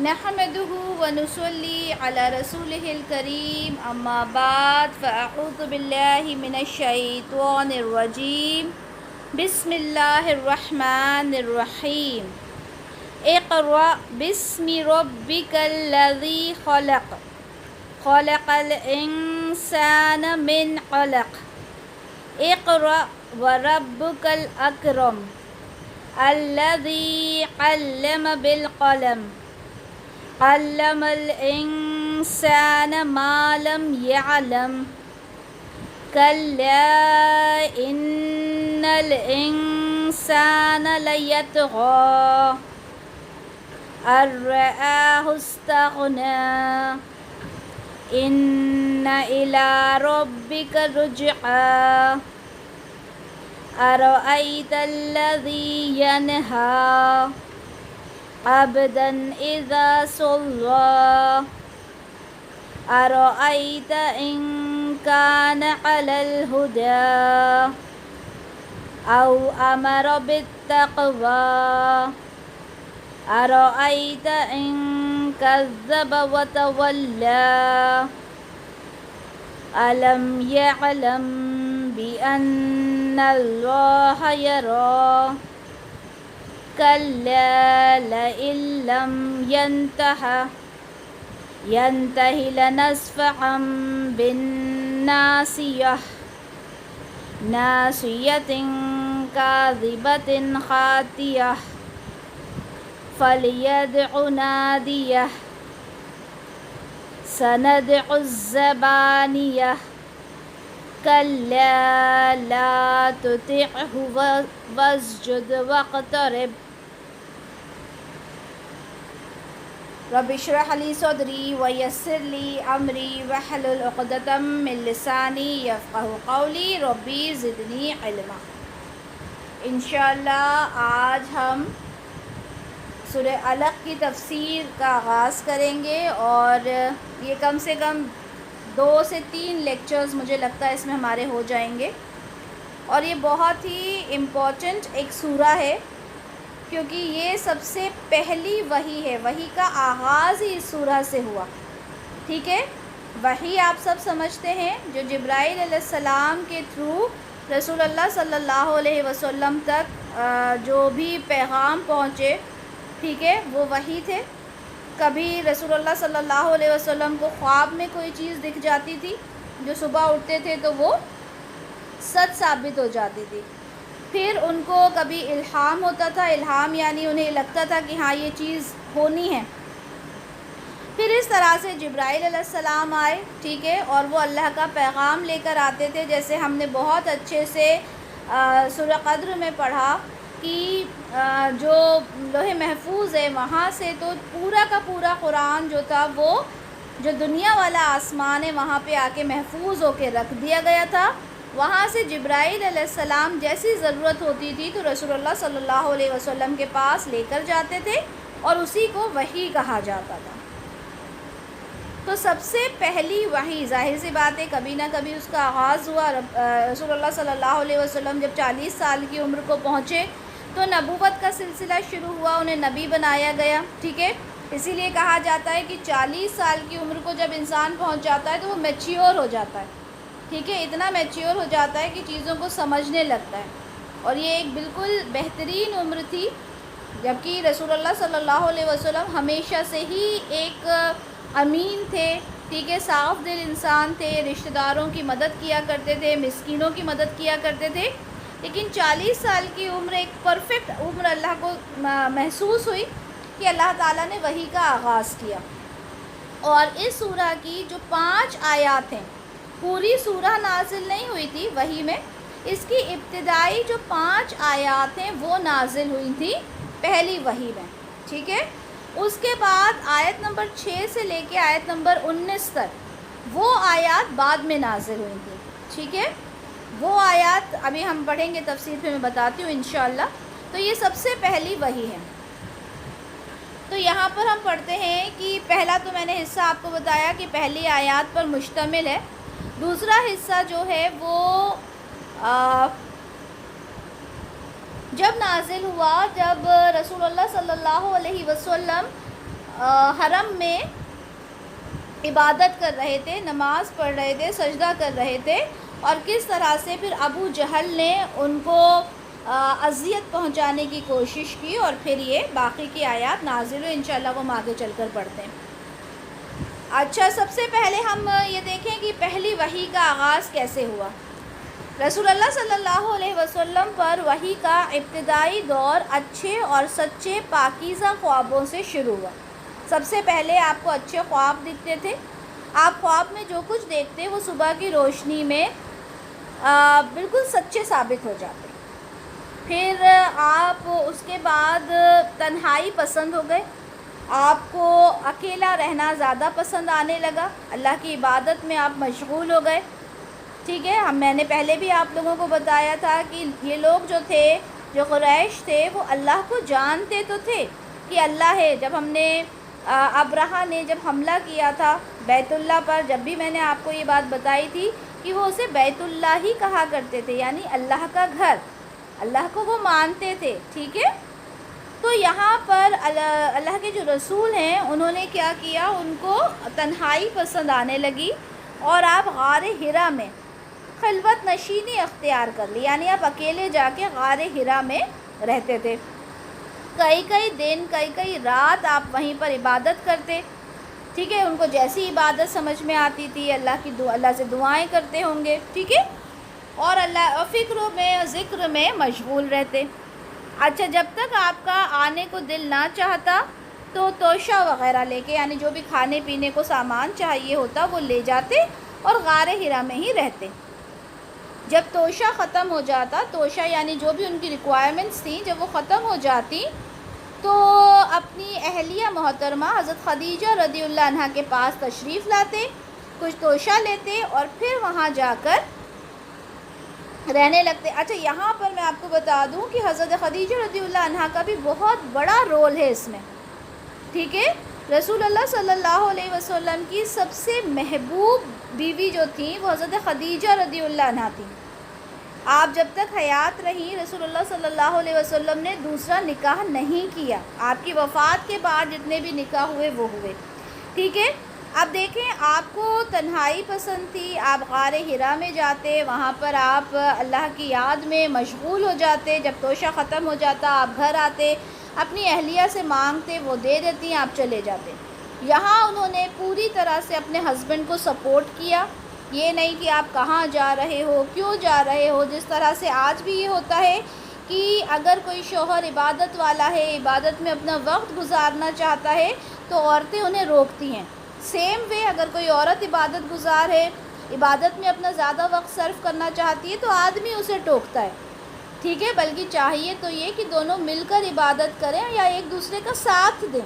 نحمده ونصلي على رسوله الكريم اما بعد فاعوذ بالله من الشيطان الرجيم بسم الله الرحمن الرحيم اقرأ باسم ربك الذي خلق خلق الإنسان من علق اقرأ وربك الأكرم الذي علم بالقلم علم الإنسان ما لم يعلم كلا إن الإنسان ليطغى أن رآه استغنى إن إلى ربك رجعا أرأيت الذي ينهى عبدا إذا صلى أرأيت إن كان على الهدى أو أمر بالتقوى أرأيت إن كذب وتولى ألم يعلم بأن الله يرى كلا لئن لم ينته لنسفعا بالناصية ناصية كاذبة خاطئة فليدع ناديه سندع الزبانية كلا لا تطعه واسجد واقترب رب اشرح لي صدري ويسر لي أمري واحلل عقدة من لساني يفقهوا قولي ربي زدني علما۔ انشاءاللہ آج ہم سورہ علق کی تفسیر کا آغاز کریں گے اور یہ کم سے کم 2 سے 3 لیکچرز مجھے لگتا ہے اس میں ہمارے ہو جائیں گے، اور یہ بہت ہی امپورٹنٹ ایک سورہ ہے کیونکہ یہ سب سے پہلی وحی ہے، وحی کا آغاز ہی اس سورہ سے ہوا۔ ٹھیک ہے، وحی آپ سب سمجھتے ہیں جو جبرائیل علیہ السلام کے تھرو رسول اللہ صلی اللہ علیہ وسلم تک جو بھی پیغام پہنچے، ٹھیک ہے، وہ وحی تھے۔ کبھی رسول اللہ صلی اللہ علیہ وسلم کو خواب میں کوئی چیز دکھ جاتی تھی جو صبح اٹھتے تھے تو وہ سچ ثابت ہو جاتی تھی۔ پھر ان کو کبھی الہام ہوتا تھا، الہام یعنی انہیں لگتا تھا کہ ہاں یہ چیز ہونی ہے۔ پھر اس طرح سے جبرائیل علیہ السلام آئے، ٹھیک ہے، اور وہ اللہ کا پیغام لے کر آتے تھے، جیسے ہم نے بہت اچھے سے سورہ قدر میں پڑھا کہ جو لوح محفوظ ہے وہاں سے تو پورا کا پورا قرآن جو تھا وہ جو دنیا والا آسمان ہے وہاں پہ آ کے محفوظ ہو کے رکھ دیا گیا تھا۔ وہاں سے جبرائیل علیہ السلام جیسی ضرورت ہوتی تھی تو رسول اللہ صلی اللہ علیہ وسلم کے پاس لے کر جاتے تھے اور اسی کو وحی کہا جاتا تھا۔ تو سب سے پہلی وحی، ظاہر سی بات ہے کبھی نہ کبھی اس کا آغاز ہوا۔ رسول اللہ صلی اللہ علیہ وسلم جب 40 سال کی عمر کو پہنچے تو نبوت کا سلسلہ شروع ہوا، انہیں نبی بنایا گیا، ٹھیک ہے۔ اسی لیے کہا جاتا ہے کہ 40 سال کی عمر کو جب انسان پہنچ جاتا ہے تو وہ میچیور ہو جاتا ہے، ٹھیک ہے، اتنا میچیور ہو جاتا ہے کہ چیزوں کو سمجھنے لگتا ہے، اور یہ ایک بالکل بہترین عمر تھی، جبکہ رسول اللہ صلی اللہ علیہ وسلم ہمیشہ سے ہی ایک امین تھے، ٹھیک ہے، صاف دل انسان تھے، رشتہ داروں کی مدد کیا کرتے تھے، مسکینوں کی مدد کیا کرتے تھے، لیکن 40 سال کی عمر ایک پرفیکٹ عمر اللہ کو محسوس ہوئی کہ اللہ تعالیٰ نے وحی کا آغاز کیا۔ اور اس سورہ کی جو 5 آیات ہیں، پوری سورہ نازل نہیں ہوئی تھی وحی میں، اس کی ابتدائی جو 5 آیات ہیں وہ نازل ہوئی تھی پہلی وحی میں، ٹھیک ہے۔ اس کے بعد آیت نمبر 6 سے لے کے آیت نمبر 19 تک وہ آیات بعد میں نازل ہوئی تھی، ٹھیک ہے۔ وہ آیات ابھی ہم پڑھیں گے، تفسیر پہ میں بتاتی ہوں انشاءاللہ۔ تو یہ سب سے پہلی وحی ہے۔ تو یہاں پر ہم پڑھتے ہیں کہ پہلا تو میں نے حصہ آپ کو بتایا کہ پہلی آیات پر مشتمل ہے۔ دوسرا حصہ جو ہے وہ جب نازل ہوا، جب رسول اللہ صلی اللہ علیہ وسلم حرم میں عبادت کر رہے تھے، نماز پڑھ رہے تھے، سجدہ کر رہے تھے، اور کس طرح سے پھر ابو جہل نے ان کو اذیت پہنچانے کی کوشش کی، اور پھر یہ باقی کی آیات نازل ہوئی۔ انشاءاللہ وہ ہم آگے چل کر پڑھتے ہیں۔ اچھا، سب سے پہلے ہم یہ دیکھیں کہ پہلی وحی کا آغاز کیسے ہوا۔ رسول اللہ صلی اللہ علیہ وسلم پر وحی کا ابتدائی دور اچھے اور سچے پاکیزہ خوابوں سے شروع ہوا۔ سب سے پہلے آپ کو اچھے خواب دکھتے تھے، آپ خواب میں جو کچھ دیکھتے وہ صبح کی روشنی میں بالکل سچے ثابت ہو جاتے۔ پھر آپ اس کے بعد تنہائی پسند ہو گئے، آپ کو اکیلا رہنا زیادہ پسند آنے لگا، اللہ کی عبادت میں آپ مشغول ہو گئے۔ ٹھیک ہے، میں نے پہلے بھی آپ لوگوں کو بتایا تھا کہ یہ لوگ جو تھے، جو قریش تھے، وہ اللہ کو جانتے تو تھے کہ اللہ ہے۔ جب ہم نے ابرہہ نے جب حملہ کیا تھا بیت اللہ پر، جب بھی میں نے آپ کو یہ بات بتائی تھی کہ وہ اسے بیت اللہ ہی کہا کرتے تھے، یعنی اللہ کا گھر، اللہ کو وہ مانتے تھے۔ ٹھیک ہے، تو یہاں پر اللہ کے جو رسول ہیں انہوں نے کیا کیا، ان کو تنہائی پسند آنے لگی، اور آپ غار حرا میں خلوت نشینی اختیار کر لی، یعنی آپ اکیلے جا کے غار حرا میں رہتے تھے۔ کئی دن کئی رات آپ وہیں پر عبادت کرتے۔ ٹھیک ہے، ان کو جیسی عبادت سمجھ میں آتی تھی، اللہ سے دعائیں کرتے ہوں گے، ٹھیک ہے، اور اللہ فکروں میں ذکر میں مشغول رہتے۔ اچھا، جب تک آپ کا آنے کو دل نہ چاہتا تو توشہ وغیرہ لے کے، یعنی جو بھی کھانے پینے کو سامان چاہیے ہوتا وہ لے جاتے اور غار حرا میں ہی رہتے۔ جب توشہ ختم ہو جاتا، توشہ یعنی جو بھی ان کی ریکوائرمنٹس تھیں، جب وہ ختم ہو جاتی تو اپنی اہلیہ محترمہ حضرت خدیجہ رضی اللہ عنہ کے پاس تشریف لاتے، کچھ توشہ لیتے اور پھر وہاں جا کر رہنے لگتے۔ اچھا، یہاں پر میں آپ کو بتا دوں کہ حضرت خدیجہ رضی اللہ عنہ کا بھی بہت بڑا رول ہے اس میں۔ ٹھیک ہے، رسول اللہ صلی اللہ علیہ وسلم کی سب سے محبوب بیوی جو تھیں وہ حضرت خدیجہ رضی اللہ عنہ تھیں۔ آپ جب تک حیات رہیں رسول اللہ صلی اللہ علیہ وسلم نے دوسرا نکاح نہیں کیا، آپ کی وفات کے بعد جتنے بھی نکاح ہوئے وہ ہوئے۔ ٹھیک ہے، اب دیکھیں، آپ کو تنہائی پسند تھی، آپ غار حرا میں جاتے، وہاں پر آپ اللہ کی یاد میں مشغول ہو جاتے، جب توشہ ختم ہو جاتا آپ گھر آتے، اپنی اہلیہ سے مانگتے، وہ دے دیتی، آپ چلے جاتے۔ یہاں انہوں نے پوری طرح سے اپنے ہسبینڈ کو سپورٹ کیا، یہ نہیں کہ آپ کہاں جا رہے ہو، کیوں جا رہے ہو، جس طرح سے آج بھی یہ ہوتا ہے کہ اگر کوئی شوہر عبادت والا ہے، عبادت میں اپنا وقت گزارنا چاہتا ہے تو عورتیں انہیں روکتی ہیں۔ سیم وے اگر کوئی عورت عبادت گزار ہے، عبادت میں اپنا زیادہ وقت صرف کرنا چاہتی ہے تو آدمی اسے ٹوکتا ہے۔ ٹھیک ہے، بلکہ چاہیے تو یہ کہ دونوں مل کر عبادت کریں یا ایک دوسرے کا ساتھ دیں۔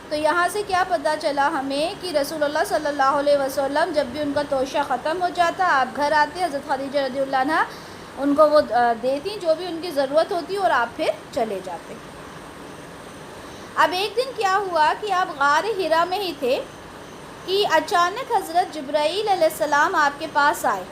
تو یہاں سے کیا پتہ چلا ہمیں کہ رسول اللہ صلی اللہ علیہ وسلم جب بھی ان کا توشہ ختم ہو جاتا آپ گھر آتے، حضرت خدیجہ رضی اللہ عنہ ان کو وہ دیتی جو بھی ان کی ضرورت ہوتی اور آپ پھر چلے جاتے۔ اب ایک دن کیا ہوا کہ آپ غار حرا میں ہی تھے کہ اچانک حضرت جبرائیل علیہ السلام آپ کے پاس آئے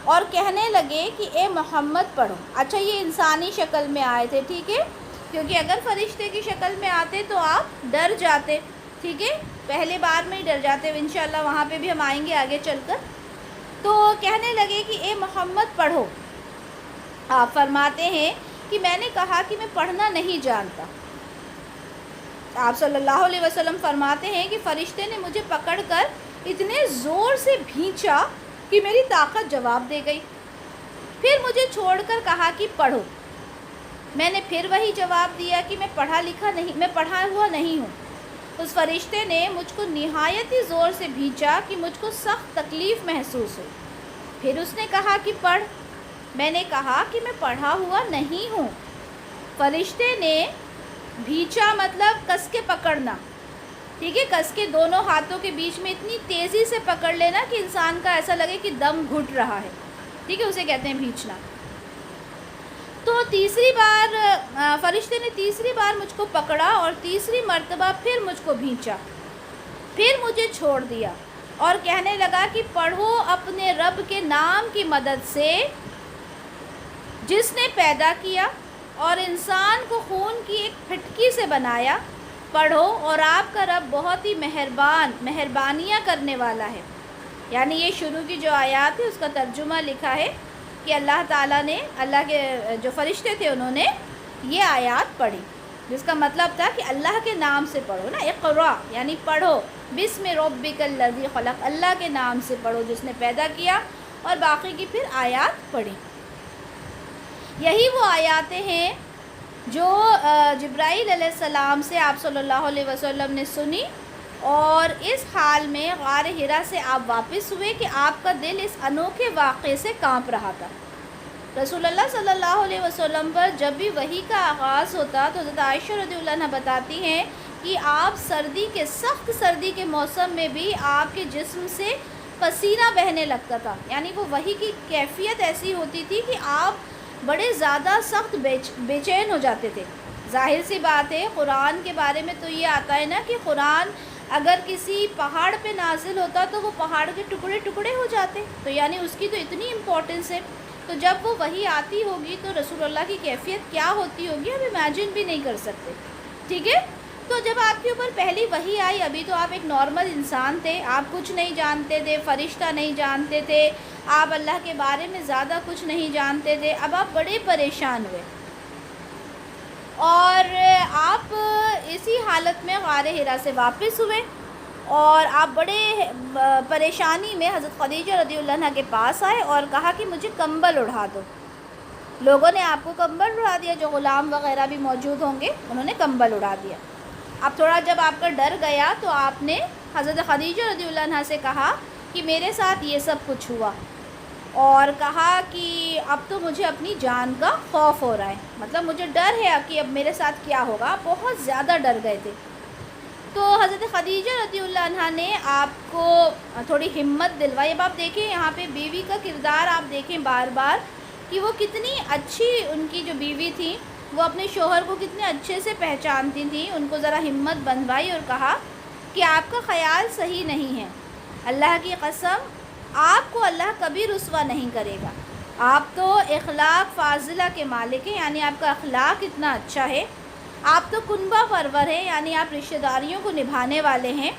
اور کہنے لگے کہ اے محمد پڑھو۔ اچھا، یہ انسانی شکل میں آئے تھے، ٹھیک ہے، کیونکہ اگر فرشتے کی شکل میں آتے تو آپ ڈر جاتے۔ ٹھیک ہے، پہلے بار میں ہی ڈر جاتے، انشاءاللہ وہاں پہ بھی ہم آئیں گے آگے چل کر۔ تو کہنے لگے کہ اے محمد پڑھو۔ آپ فرماتے ہیں کہ میں نے کہا کہ میں پڑھنا نہیں جانتا۔ آپ صلی اللہ علیہ وسلم فرماتے ہیں کہ فرشتے نے مجھے پکڑ کر اتنے زور سے بھینچا کہ میری طاقت جواب دے گئی، پھر مجھے چھوڑ کر کہا کہ پڑھو۔ میں نے پھر وہی جواب دیا کہ میں پڑھا ہوا نہیں ہوں۔ اس فرشتے نے مجھ کو نہایت ہی زور سے بھینچا کہ مجھ کو سخت تکلیف محسوس ہوئی۔ پھر اس نے کہا کہ پڑھ۔ میں نے کہا کہ میں پڑھا ہوا نہیں ہوں۔ فرشتے نے بھینچا مطلب کس کے پکڑنا، ٹھیک ہے، کس کے دونوں ہاتھوں کے بیچ میں اتنی تیزی سے پکڑ لینا کہ انسان کا ایسا لگے کہ دم گھٹ رہا ہے، ٹھیک ہے، اسے کہتے ہیں بھینچنا۔ تو تیسری بار فرشتے نے تیسری بار مجھ کو پکڑا اور تیسری مرتبہ پھر مجھ کو بھینچا، پھر مجھے چھوڑ دیا اور کہنے لگا کہ پڑھو اپنے رب کے نام کی مدد سے جس نے پیدا کیا اور انسان کو خون کی ایک پھٹکی سے بنایا پڑھو اور آپ کا رب بہت ہی مہربانیاں کرنے والا ہے. یعنی یہ شروع کی جو آیات ہے اس کا ترجمہ لکھا ہے کہ اللہ تعالیٰ نے، اللہ کے جو فرشتے تھے انہوں نے یہ آیات پڑھی، جس کا مطلب تھا کہ اللہ کے نام سے پڑھو نا. اقرا یعنی پڑھو، بسم ربک الذی خلق، اللہ کے نام سے پڑھو جس نے پیدا کیا، اور باقی کی پھر آیات پڑھی. یہی وہ آیاتیں ہیں جو جبرائیل علیہ السلام سے آپ صلی اللہ علیہ وسلم نے سنی، اور اس حال میں غار حرا سے آپ واپس ہوئے کہ آپ کا دل اس انوکھے واقعے سے کانپ رہا تھا. رسول اللہ صلی اللہ علیہ وسلم پر جب بھی وحی کا آغاز ہوتا تو حضرت عائشہ رضی اللہ عنہ بتاتی ہیں کہ آپ سخت سردی کے موسم میں بھی آپ کے جسم سے پسینہ بہنے لگتا تھا. یعنی وہ وحی کی کیفیت ایسی ہوتی تھی کہ آپ بڑے زیادہ سخت بے چین ہو جاتے تھے. ظاہر سی بات ہے، قرآن کے بارے میں تو یہ آتا ہے نا کہ قرآن اگر کسی پہاڑ پہ نازل ہوتا تو وہ پہاڑ کے ٹکڑے ٹکڑے ہو جاتے، تو یعنی اس کی تو اتنی امپورٹنس ہے. تو جب وہ وحی آتی ہوگی تو رسول اللہ کی کیفیت کیا ہوتی ہوگی ہم امیجن بھی نہیں کر سکتے. ٹھیک ہے، تو جب آپ کے اوپر پہلی وحی آئی، ابھی تو آپ ایک نارمل انسان تھے، آپ کچھ نہیں جانتے تھے، فرشتہ نہیں جانتے تھے، آپ اللہ کے بارے میں زیادہ کچھ نہیں جانتے تھے. اب آپ بڑے پریشان ہوئے اور آپ اسی حالت میں غار حرا سے واپس ہوئے، اور آپ بڑے پریشانی میں حضرت خدیجہ رضی اللہ عنہ کے پاس آئے اور کہا کہ مجھے کمبل اڑا دو. لوگوں نے آپ کو کمبل اڑا دیا، جو غلام وغیرہ بھی موجود ہوں گے انہوں نے کمبل اڑا دیا. اب تھوڑا جب آپ کا ڈر گیا تو آپ نے حضرت خدیجہ رضی اللہ عنہ سے کہا کہ میرے ساتھ یہ سب کچھ ہوا، اور کہا کہ اب تو مجھے اپنی جان کا خوف ہو رہا ہے، مطلب مجھے ڈر ہے کہ اب میرے ساتھ کیا ہوگا. بہت زیادہ ڈر گئے تھے. تو حضرت خدیجہ رضی اللہ عنہ نے آپ کو تھوڑی ہمت دلوائی. اب آپ دیکھیں یہاں پہ بیوی کا کردار آپ دیکھیں بار بار کہ وہ کتنی اچھی، ان کی جو بیوی تھی وہ اپنے شوہر کو کتنے اچھے سے پہچانتی تھیں. ان کو ذرا ہمت بندھوائی اور کہا کہ آپ کا خیال صحیح نہیں ہے، اللہ کی قسم آپ کو اللہ کبھی رسوا نہیں کرے گا. آپ تو اخلاق فاضلہ کے مالک ہیں، یعنی آپ کا اخلاق اتنا اچھا ہے. آپ تو کنبہ پرور ہیں، یعنی آپ رشتہ داریوں کو نبھانے والے ہیں.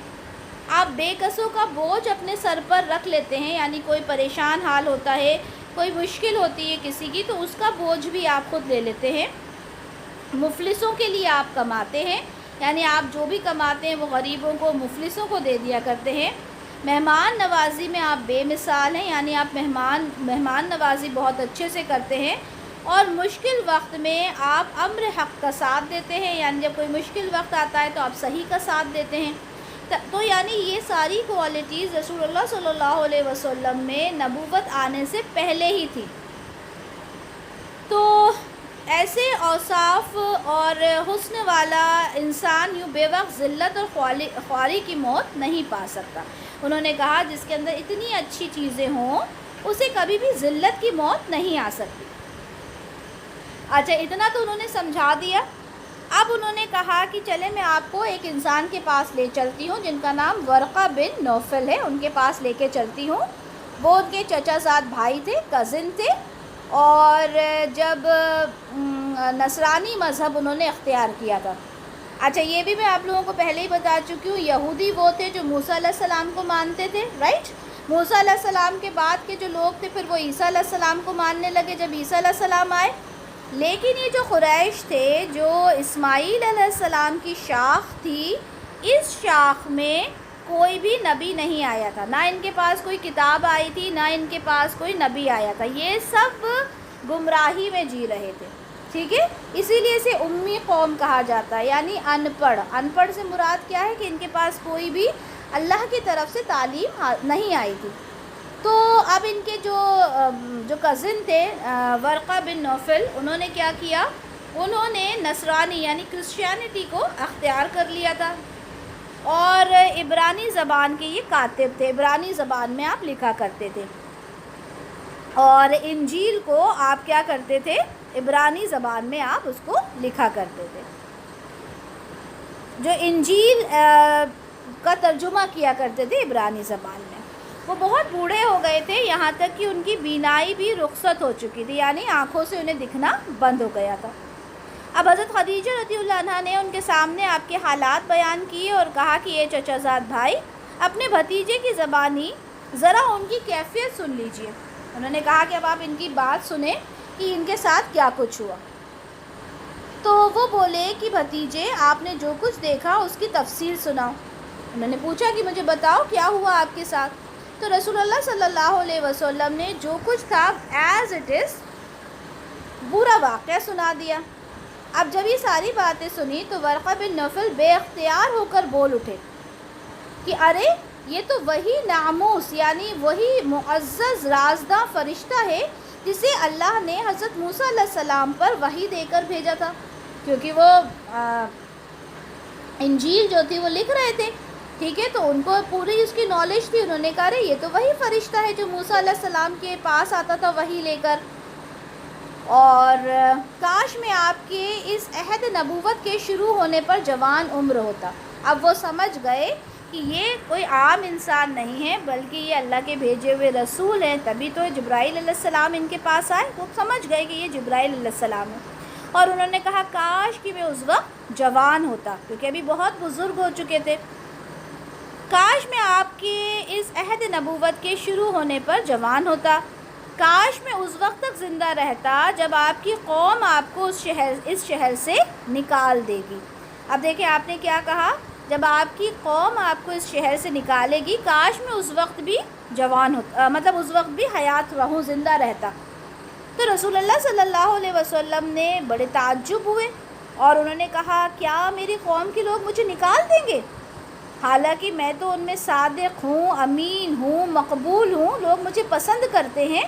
آپ بے کسوں کا بوجھ اپنے سر پر رکھ لیتے ہیں، یعنی کوئی پریشان حال ہوتا ہے، کوئی مشکل ہوتی ہے کسی کی تو اس کا بوجھ بھی آپ خود لے لیتے ہیں. مفلسوں کے لیے آپ کماتے ہیں، یعنی آپ جو بھی کماتے ہیں وہ غریبوں کو، مفلسوں کو دے دیا کرتے ہیں. مہمان نوازی میں آپ بے مثال ہیں، یعنی آپ مہمان نوازی بہت اچھے سے کرتے ہیں. اور مشکل وقت میں آپ امر حق کا ساتھ دیتے ہیں، یعنی جب کوئی مشکل وقت آتا ہے تو آپ صحیح کا ساتھ دیتے ہیں. تو یعنی یہ ساری کوالٹیز رسول اللہ صلی اللہ علیہ وسلم میں نبوت آنے سے پہلے ہی تھی. تو ایسے اوصاف اور حسن والا انسان یوں بے وقت ذلت اور خواری کی موت نہیں پا سکتا. انہوں نے کہا جس کے اندر اتنی اچھی چیزیں ہوں اسے کبھی بھی ذلت کی موت نہیں آ سکتی. اچھا، اتنا تو انہوں نے سمجھا دیا. اب انہوں نے کہا کہ چلے میں آپ کو ایک انسان کے پاس لے چلتی ہوں جن کا نام ورقہ بن نوفل ہے، ان کے پاس لے کے چلتی ہوں. وہ ان کے چچا زاد بھائی تھے، کزن تھے، اور جب نصرانی مذہب انہوں نے اختیار کیا تھا. اچھا، یہ بھی میں آپ لوگوں کو پہلے ہی بتا چکی ہوں، یہودی وہ تھے جو موسیٰ علیہ السلام کو مانتے تھے، رائٹ. موسیٰ علیہ السلام کے بعد کے جو لوگ تھے پھر وہ عیسیٰ علیہ السلام کو ماننے لگے جب عیسیٰ علیہ السلام آئے. لیکن یہ جو قریش تھے، جو اسماعیل علیہ السلام کی شاخ تھی، اس شاخ میں کوئی بھی نبی نہیں آیا تھا. نہ ان کے پاس کوئی کتاب آئی تھی، نہ ان کے پاس کوئی نبی آیا تھا. یہ سب گمراہی میں جی رہے تھے. ٹھیک ہے، اسی لیے اسے امی قوم کہا جاتا ہے، یعنی ان پڑھ. ان پڑھ سے مراد کیا ہے کہ ان کے پاس کوئی بھی اللہ کی طرف سے تعلیم نہیں آئی تھی. تو اب ان کے جو کزن تھے ورقہ بن نوفل، انہوں نے کیا کیا، انہوں نے نصرانی یعنی کرسچینٹی کو اختیار کر لیا تھا. اور عبرانی زبان کے یہ کاتب تھے، عبرانی زبان میں آپ لکھا کرتے تھے. اور انجیل کو آپ کیا کرتے تھے، عبرانی زبان میں آپ اس کو لکھا کرتے تھے. جو انجیل کا ترجمہ کیا کرتے تھے عبرانی زبان میں. وہ بہت بوڑھے ہو گئے تھے، یہاں تک کہ ان کی بینائی بھی رخصت ہو چکی تھی، یعنی آنکھوں سے انہیں دکھنا بند ہو گیا تھا. اب حضرت خدیجہ رضی اللہ عنہا نے ان کے سامنے آپ کے حالات بیان کیے اور کہا کہ یہ چچا زاد بھائی اپنے بھتیجے کی زبانی ذرا ان کی کیفیت سن لیجئے۔ انہوں نے کہا کہ اب آپ ان کی بات سنیں کہ ان کے ساتھ کیا کچھ ہوا۔ تو وہ بولے کہ بھتیجے آپ نے جو کچھ دیکھا اس کی تفصیل سناؤ۔ انہوں نے پوچھا کہ مجھے بتاؤ کیا ہوا آپ کے ساتھ۔ تو رسول اللہ صلی اللہ علیہ وسلم نے جو کچھ تھا ایز اٹ از پورا واقعہ سنا دیا۔ اب جب یہ ساری باتیں سنی تو ورقہ بن نوفل بے اختیار ہو کر بول اٹھے کہ ارے یہ تو وہی ناموس یعنی وہی معزز رازداں فرشتہ ہے جسے اللہ نے حضرت موسیٰ علیہ السلام پر وحی دے کر بھیجا تھا، کیونکہ وہ انجیل جو تھی وہ لکھ رہے تھے، ٹھیک ہے، تو ان کو پوری اس کی نالج تھی۔ انہوں نے کہا رہے یہ تو وہی فرشتہ ہے جو موسیٰ علیہ السلام کے پاس آتا تھا وحی لے کر، اور کاش میں آپ کے اس عہد نبوت کے شروع ہونے پر جوان عمر ہوتا۔ اب وہ سمجھ گئے کہ یہ کوئی عام انسان نہیں ہے بلکہ یہ اللہ کے بھیجے ہوئے رسول ہیں، تبھی تو جبرائیل علیہ السلام ان کے پاس آئے، وہ سمجھ گئے کہ یہ جبرائیل علیہ السلام ہے۔ اور انہوں نے کہا کاش کہ میں اس وقت جوان ہوتا، کیونکہ ابھی بہت بزرگ ہو چکے تھے، کاش میں آپ کے اس عہد نبوت کے شروع ہونے پر جوان ہوتا، کاش میں اس وقت تک زندہ رہتا جب آپ کی قوم آپ کو اس شہر سے نکال دے گی۔ اب دیکھیں آپ نے کیا کہا، جب آپ کی قوم آپ کو اس شہر سے نکالے گی کاش میں اس وقت بھی جوان ہوتا، مطلب اس وقت بھی حیات رہوں، زندہ رہتا۔ تو رسول اللہ صلی اللہ علیہ وسلم نے بڑے تعجب ہوئے اور انہوں نے کہا کیا میری قوم کے لوگ مجھے نکال دیں گے؟ حالانکہ میں تو ان میں صادق ہوں، امین ہوں، مقبول ہوں، لوگ مجھے پسند کرتے ہیں،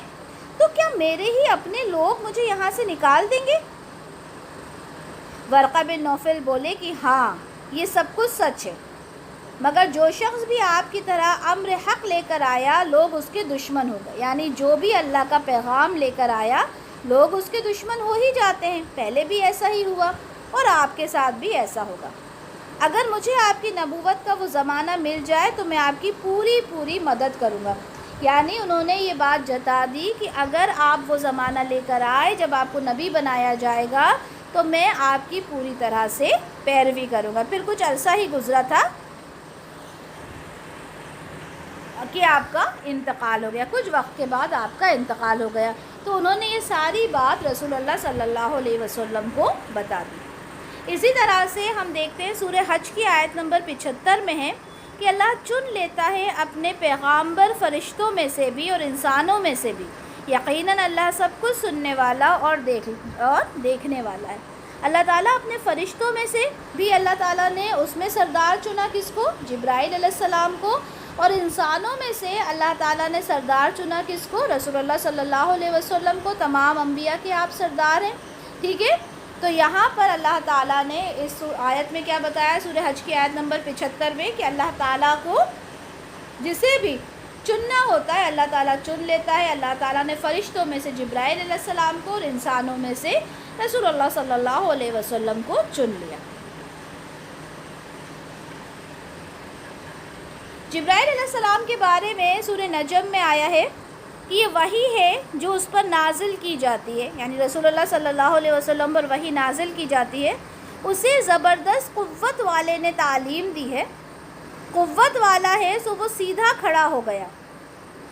تو کیا میرے ہی اپنے لوگ مجھے یہاں سے نکال دیں گے؟ ورقہ بن نوفل بولے کہ ہاں یہ سب کچھ سچ ہے، مگر جو شخص بھی آپ کی طرح امر حق لے کر آیا لوگ اس کے دشمن ہو گئے، یعنی جو بھی اللہ کا پیغام لے کر آیا لوگ اس کے دشمن ہو ہی جاتے ہیں، پہلے بھی ایسا ہی ہوا اور آپ کے ساتھ بھی ایسا ہوگا۔ اگر مجھے آپ کی نبوت کا وہ زمانہ مل جائے تو میں آپ کی پوری مدد کروں گا، یعنی انہوں نے یہ بات جتا دی کہ اگر آپ وہ زمانہ لے کر آئے جب آپ کو نبی بنایا جائے گا تو میں آپ کی پوری طرح سے پیروی کروں گا۔ پھر کچھ عرصہ ہی گزرا تھا کہ آپ کا انتقال ہو گیا، کچھ وقت کے بعد آپ کا انتقال ہو گیا، تو انہوں نے یہ ساری بات رسول اللہ صلی اللہ علیہ وسلم کو بتا دی۔ اسی طرح سے ہم دیکھتے ہیں سورہ حج کی آیت نمبر 75 میں ہے کہ اللہ چن لیتا ہے اپنے پیغامبر فرشتوں میں سے بھی اور انسانوں میں سے بھی، یقیناً اللہ سب کچھ سننے والا اور دیکھنے والا ہے۔ اللہ تعالیٰ اپنے فرشتوں میں سے بھی اللہ تعالیٰ نے اس میں سردار چنا کس کو؟ جبرائیل علیہ السلام کو، اور انسانوں میں سے اللہ تعالیٰ نے سردار چنا کس کو؟ رسول اللہ صلی اللہ علیہ وسلم کو، تمام انبیاء کے آپ سردار ہیں، ٹھیک ہے۔ تو یہاں پر اللہ تعالیٰ نے اس آیت میں کیا بتایا سورہ حج کی آیت نمبر 75 میں کہ اللہ تعالیٰ کو جسے بھی چننا ہوتا ہے اللہ تعالیٰ چن لیتا ہے۔ اللہ تعالیٰ نے فرشتوں میں سے جبرائیل علیہ السلام کو اور انسانوں میں سے رسول اللہ صلی اللہ علیہ وسلم کو چن لیا۔ جبرائیل علیہ السلام کے بارے میں سورہ نجم میں آیا ہے کہ یہ وحی ہے جو اس پر نازل کی جاتی ہے، یعنی رسول اللہ صلی اللہ علیہ وسلم پر وحی نازل کی جاتی ہے، اسے زبردست قوت والے نے تعلیم دی ہے، قوت والا ہے سو وہ سیدھا کھڑا ہو گیا۔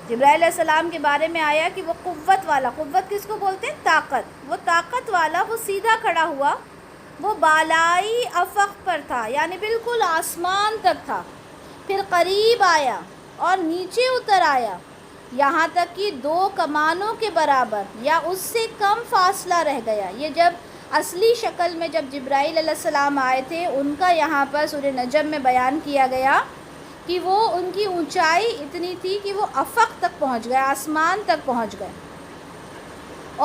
جبرائیل علیہ السلام کے بارے میں آیا کہ وہ قوت والا، قوت کس کو بولتے ہیں؟ طاقت، وہ طاقت والا، وہ سیدھا کھڑا ہوا، وہ بالائی افق پر تھا یعنی بالکل آسمان تک تھا، پھر قریب آیا اور نیچے اتر آیا، یہاں تک کہ 2 کمانوں کے برابر یا اس سے کم فاصلہ رہ گیا۔ یہ جب اصلی شکل میں جب جبرائیل علیہ السلام آئے تھے ان کا یہاں پر سورہ نجم میں بیان کیا گیا کہ وہ ان کی اونچائی اتنی تھی کہ وہ افق تک پہنچ گئے، آسمان تک پہنچ گئے،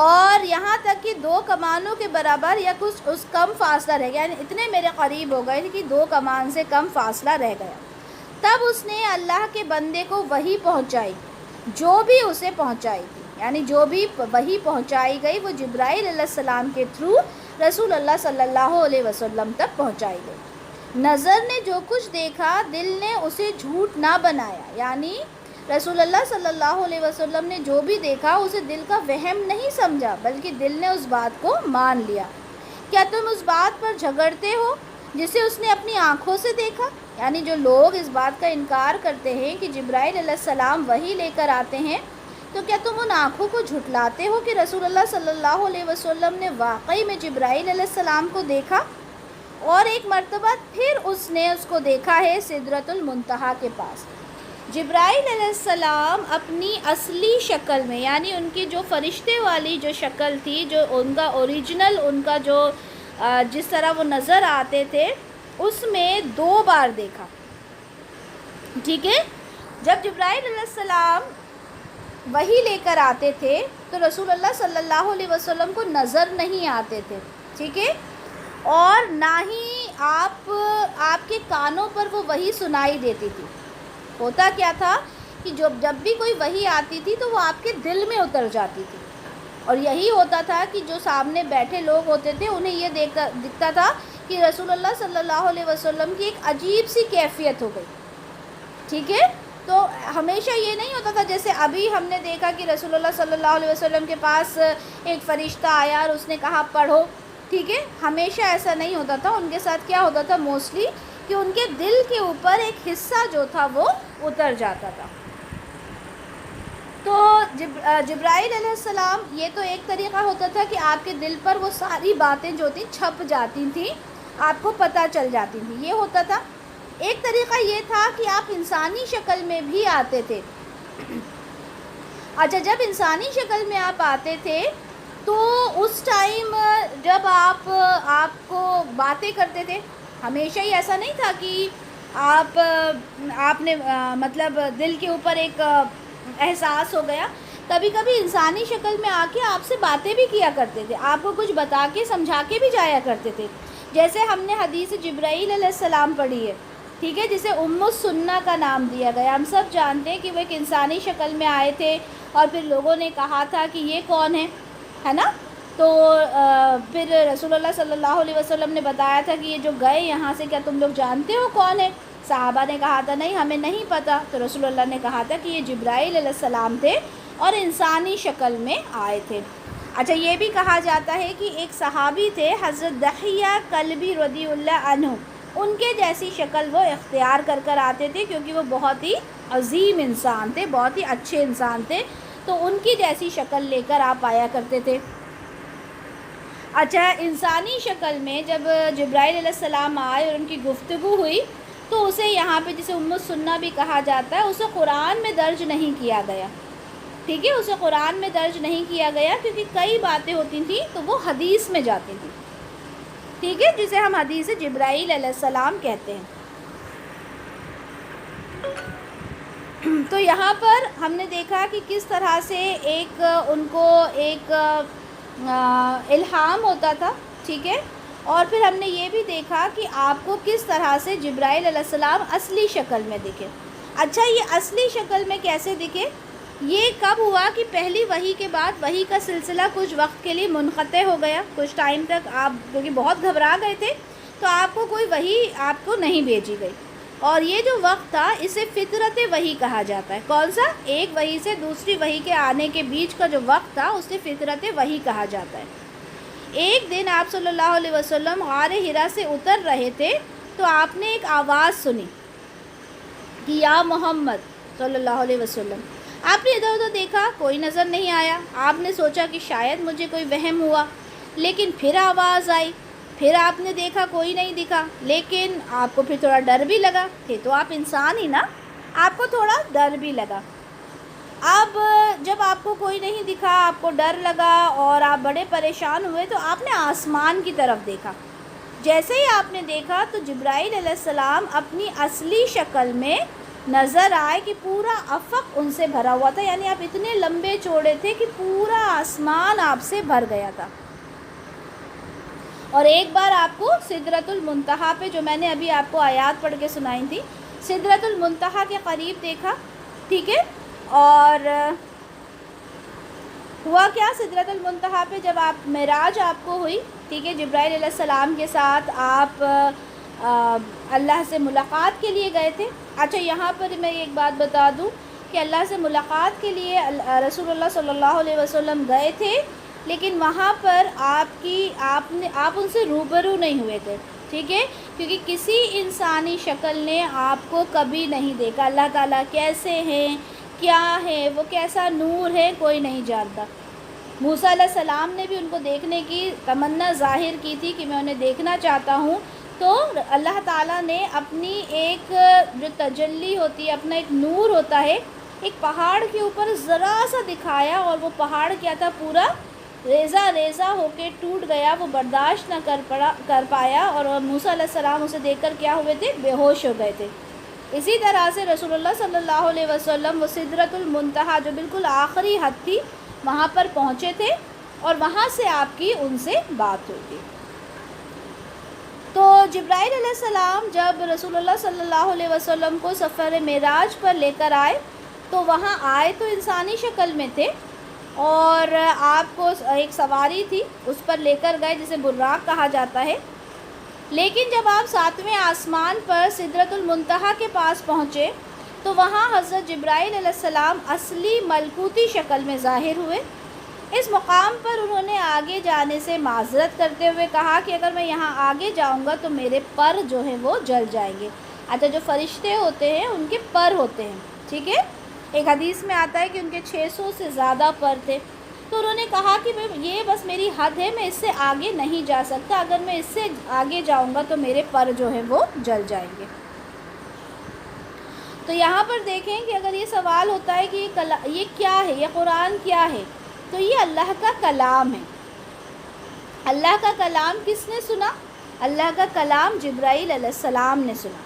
اور یہاں تک کہ 2 کمانوں کے برابر یا کچھ اس کم فاصلہ رہ گیا، یعنی اتنے میرے قریب ہو گئے کہ 2 کمان سے کم فاصلہ رہ گیا۔ تب اس نے اللہ کے بندے کو وحی پہنچائی جو بھی اسے پہنچائی تھی، یعنی جو بھی وحی پہنچائی گئی وہ جبرائیل علیہ السلام کے تھرو رسول اللہ صلی اللہ علیہ وسلم تک پہنچائی گئی۔ نظر نے جو کچھ دیکھا دل نے اسے جھوٹ نہ بنایا، یعنی رسول اللہ صلی اللہ علیہ وسلم نے جو بھی دیکھا اسے دل کا وہم نہیں سمجھا بلکہ دل نے اس بات کو مان لیا۔ کیا تم اس بات پر جھگڑتے ہو جسے اس نے اپنی آنکھوں سے دیکھا؟ یعنی جو لوگ اس بات کا انکار کرتے ہیں کہ جبرائیل علیہ السلام وحی لے کر آتے ہیں، تو کیا تم ان آنکھوں کو جھٹلاتے ہو کہ رسول اللہ صلی اللہ علیہ وسلم نے واقعی میں جبرائیل علیہ السلام کو دیکھا؟ اور ایک مرتبہ پھر اس نے اس کو دیکھا ہے سدرۃ المنتہا کے پاس۔ جبرائیل علیہ السلام اپنی اصلی شکل میں، یعنی ان کی جو فرشتے والی جو شکل تھی، جو ان کا اوریجنل، ان کا جو جس طرح وہ نظر آتے تھے، اس میں 2 بار دیکھا۔ ٹھیک ہے، جب جبرائیل علیہ السلام وحی لے کر آتے تھے تو رسول اللہ صلی اللہ علیہ وسلم کو نظر نہیں آتے تھے، ٹھیک ہے، اور نہ ہی آپ کے کانوں پر وہ وحی سنائی دیتی تھی۔ ہوتا کیا تھا کہ جب بھی کوئی وحی آتی تھی تو وہ آپ کے دل میں اتر جاتی تھی، اور یہی ہوتا تھا کہ جو سامنے بیٹھے لوگ ہوتے تھے انہیں یہ دکھتا تھا کہ رسول اللہ صلی اللہ علیہ وسلم کی ایک عجیب سی کیفیت ہو گئی، ٹھیک ہے۔ تو ہمیشہ یہ نہیں ہوتا تھا جیسے ابھی ہم نے دیکھا کہ رسول اللہ صلی اللہ علیہ وسلم کے پاس ایک فرشتہ آیا اور اس نے کہا پڑھو، ٹھیک ہے، ہمیشہ ایسا نہیں ہوتا تھا۔ ان کے ساتھ کیا ہوتا تھا موسٹلی کہ ان کے دل کے اوپر ایک حصہ جو تھا وہ اتر جاتا تھا۔ تو جبرائیل علیہ السلام، یہ تو ایک طریقہ ہوتا تھا کہ آپ کے دل پر وہ ساری باتیں جو تھیں چھپ جاتی تھیں، آپ کو پتہ چل جاتی تھیں، یہ ہوتا تھا۔ ایک طریقہ یہ تھا کہ آپ انسانی شکل میں بھی آتے تھے۔ اچھا، جب انسانی شکل میں آپ آتے تھے تو اس ٹائم جب آپ کو باتیں کرتے تھے، ہمیشہ ہی ایسا نہیں تھا کہ آپ نے مطلب دل کے اوپر ایک احساس ہو گیا، کبھی کبھی انسانی شکل میں آ کے آپ سے باتیں بھی کیا کرتے تھے، آپ کو کچھ بتا کے سمجھا کے بھی جایا کرتے تھے۔ جیسے ہم نے حدیث جبرائیل علیہ السلام پڑھی ہے، ٹھیک ہے، جسے ام السنہ کا نام دیا گیا۔ ہم سب جانتے ہیں کہ وہ ایک انسانی شکل میں آئے تھے اور پھر لوگوں نے کہا تھا کہ یہ کون ہے نا؟ تو پھر رسول اللہ صلی اللہ علیہ وسلم نے بتایا تھا کہ یہ جو گئے یہاں سے، کیا تم لوگ جانتے ہو کون ہے؟ صحابہ نے کہا تھا نہیں، ہمیں نہیں پتہ۔ تو رسول اللہ نے کہا تھا کہ یہ جبرائیل علیہ السلام تھے اور انسانی شکل میں آئے تھے۔ اچھا، یہ بھی کہا جاتا ہے کہ ایک صحابی تھے حضرت دحیہ کلبی رضی اللہ عنہ، ان کے جیسی شکل وہ اختیار کر آتے تھے، کیونکہ وہ بہت ہی عظیم انسان تھے، بہت ہی اچھے انسان تھے، تو ان کی جیسی شکل لے کر آپ آیا کرتے تھے۔ اچھا، انسانی شکل میں جب جبرائیل علیہ السلام آئے اور ان کی گفتگو ہوئی تو اسے یہاں پہ جسے ام السنہ بھی کہا جاتا ہے، اسے قرآن میں درج نہیں کیا گیا، ٹھیک ہے، اسے قرآن میں درج نہیں کیا گیا کیونکہ کئی باتیں ہوتی تھیں تو وہ حدیث میں جاتی تھیں، ٹھیک ہے، جسے ہم حدیث جبرائیل علیہ السلام کہتے ہیں۔ تو یہاں پر ہم نے دیکھا کہ کس طرح سے ان کو ایک الہام ہوتا تھا، ٹھیک ہے، اور پھر ہم نے یہ بھی دیکھا کہ آپ کو کس طرح سے جبرائیل علیہ السلام اصلی شکل میں دکھے۔ اچھا، یہ اصلی شکل میں کیسے دکھے؟ یہ کب ہوا کہ پہلی وحی کے بعد وحی کا سلسلہ کچھ وقت کے لیے منقطع ہو گیا، کچھ ٹائم تک آپ کیونکہ بہت گھبرا گئے تھے تو آپ کو کوئی وحی آپ کو نہیں بھیجی گئی، اور یہ جو وقت تھا اسے فطرت وحی کہا جاتا ہے۔ کون سا؟ ایک وحی سے دوسری وحی کے آنے کے بیچ کا جو وقت تھا اسے فطرت وحی کہا جاتا ہے۔ ایک دن آپ صلی اللہ علیہ وسلم غار حرا سے اتر رہے تھے تو آپ نے ایک آواز سنی کہ یا محمد صلی اللہ علیہ وسلم۔ آپ نے ادھر ادھر دیکھا، کوئی نظر نہیں آیا، آپ نے سوچا کہ شاید مجھے کوئی وہم ہوا، لیکن پھر آواز آئی، پھر آپ نے دیکھا کوئی نہیں دکھا، لیکن آپ کو پھر تھوڑا ڈر بھی لگا، تھے تو آپ انسان ہی نا، آپ کو تھوڑا ڈر بھی لگا۔ اب جب آپ کو کوئی نہیں دکھا، آپ کو ڈر لگا اور آپ بڑے پریشان ہوئے تو آپ نے آسمان کی طرف دیکھا۔ جیسے ہی آپ نے دیکھا تو جبرائیل علیہ السلام اپنی اصلی شکل میں نظر آئے کہ پورا افق ان سے بھرا ہوا تھا، یعنی آپ اتنے لمبے چوڑے تھے کہ پورا آسمان آپ سے بھر گیا تھا۔ اور ایک بار آپ کو سدرۃ المنتہا پہ، جو میں نے ابھی آپ کو آیات پڑھ کے سنائی تھی، سدرۃ المنتہا کے قریب دیکھا، ٹھیک ہے، اور ہوا کیا سدرۃ المنتہا پہ جب آپ معراج آپ کو ہوئی، ٹھیک ہے، جبرائیل علیہ السلام کے ساتھ آپ اللہ سے ملاقات کے لیے گئے تھے۔ اچھا، یہاں پر میں ایک بات بتا دوں کہ اللہ سے ملاقات کے لیے رسول اللہ صلی اللہ علیہ وسلم گئے تھے لیکن وہاں پر آپ ان سے روبرو نہیں ہوئے تھے، ٹھیک ہے، کیونکہ کسی انسانی شکل نے آپ کو کبھی نہیں دیکھا۔ اللہ تعالیٰ کیسے ہیں، کیا ہے، وہ کیسا نور ہے، کوئی نہیں جانتا۔ موسیٰ علیہ السلام نے بھی ان کو دیکھنے کی تمنا ظاہر کی تھی کہ میں انہیں دیکھنا چاہتا ہوں، تو اللہ تعالیٰ نے اپنی ایک جو تجلی ہوتی ہے، اپنا ایک نور ہوتا ہے، ایک پہاڑ کے اوپر ذرا سا دکھایا، اور وہ پہاڑ کیا تھا، پورا ریزہ ریزہ ہو کے ٹوٹ گیا، وہ برداشت نہ کر پایا، اور موسیٰ علیہ السلام اسے دیکھ کر کیا ہوئے تھے، بے ہوش ہو گئے تھے۔ اسی طرح سے رسول اللہ صلی اللہ علیہ وسلم وہ سدرۃ المنتہا جو بالکل آخری حد تھی، وہاں پر پہنچے تھے، اور وہاں سے آپ کی ان سے بات ہوئی تھی۔ تو جبرائیل علیہ السلام جب رسول اللہ صلی اللہ علیہ وسلم کو سفر معراج پر لے کر آئے، تو وہاں آئے تو انسانی شکل میں تھے، اور آپ کو ایک سواری تھی، اس پر لے کر گئے جسے براق کہا جاتا ہے۔ لیکن جب آپ 7ویں آسمان پر سدرۃ المنتہا کے پاس پہنچے، تو وہاں حضرت جبرائیل علیہ السلام اصلی ملکوتی شکل میں ظاہر ہوئے۔ اس مقام پر انہوں نے آگے جانے سے معذرت کرتے ہوئے کہا کہ اگر میں یہاں آگے جاؤں گا تو میرے پر جو ہیں وہ جل جائیں گے۔ اچھا، جو فرشتے ہوتے ہیں ان کے پر ہوتے ہیں، ٹھیک ہے، ایک حدیث میں آتا ہے کہ ان کے 600 سے زیادہ پر تھے۔ تو انہوں نے کہا کہ یہ بس میری حد ہے، میں اس سے آگے نہیں جا سکتا، اگر میں اس سے آگے جاؤں گا تو میرے پر جو ہیں وہ جل جائیں گے۔ تو یہاں پر دیکھیں کہ اگر یہ سوال ہوتا ہے کہ یہ کیا ہے، یہ قرآن کیا ہے، تو یہ اللہ کا کلام ہے۔ اللہ کا کلام کس نے سنا؟ اللہ کا کلام جبرائیل علیہ السلام نے سنا۔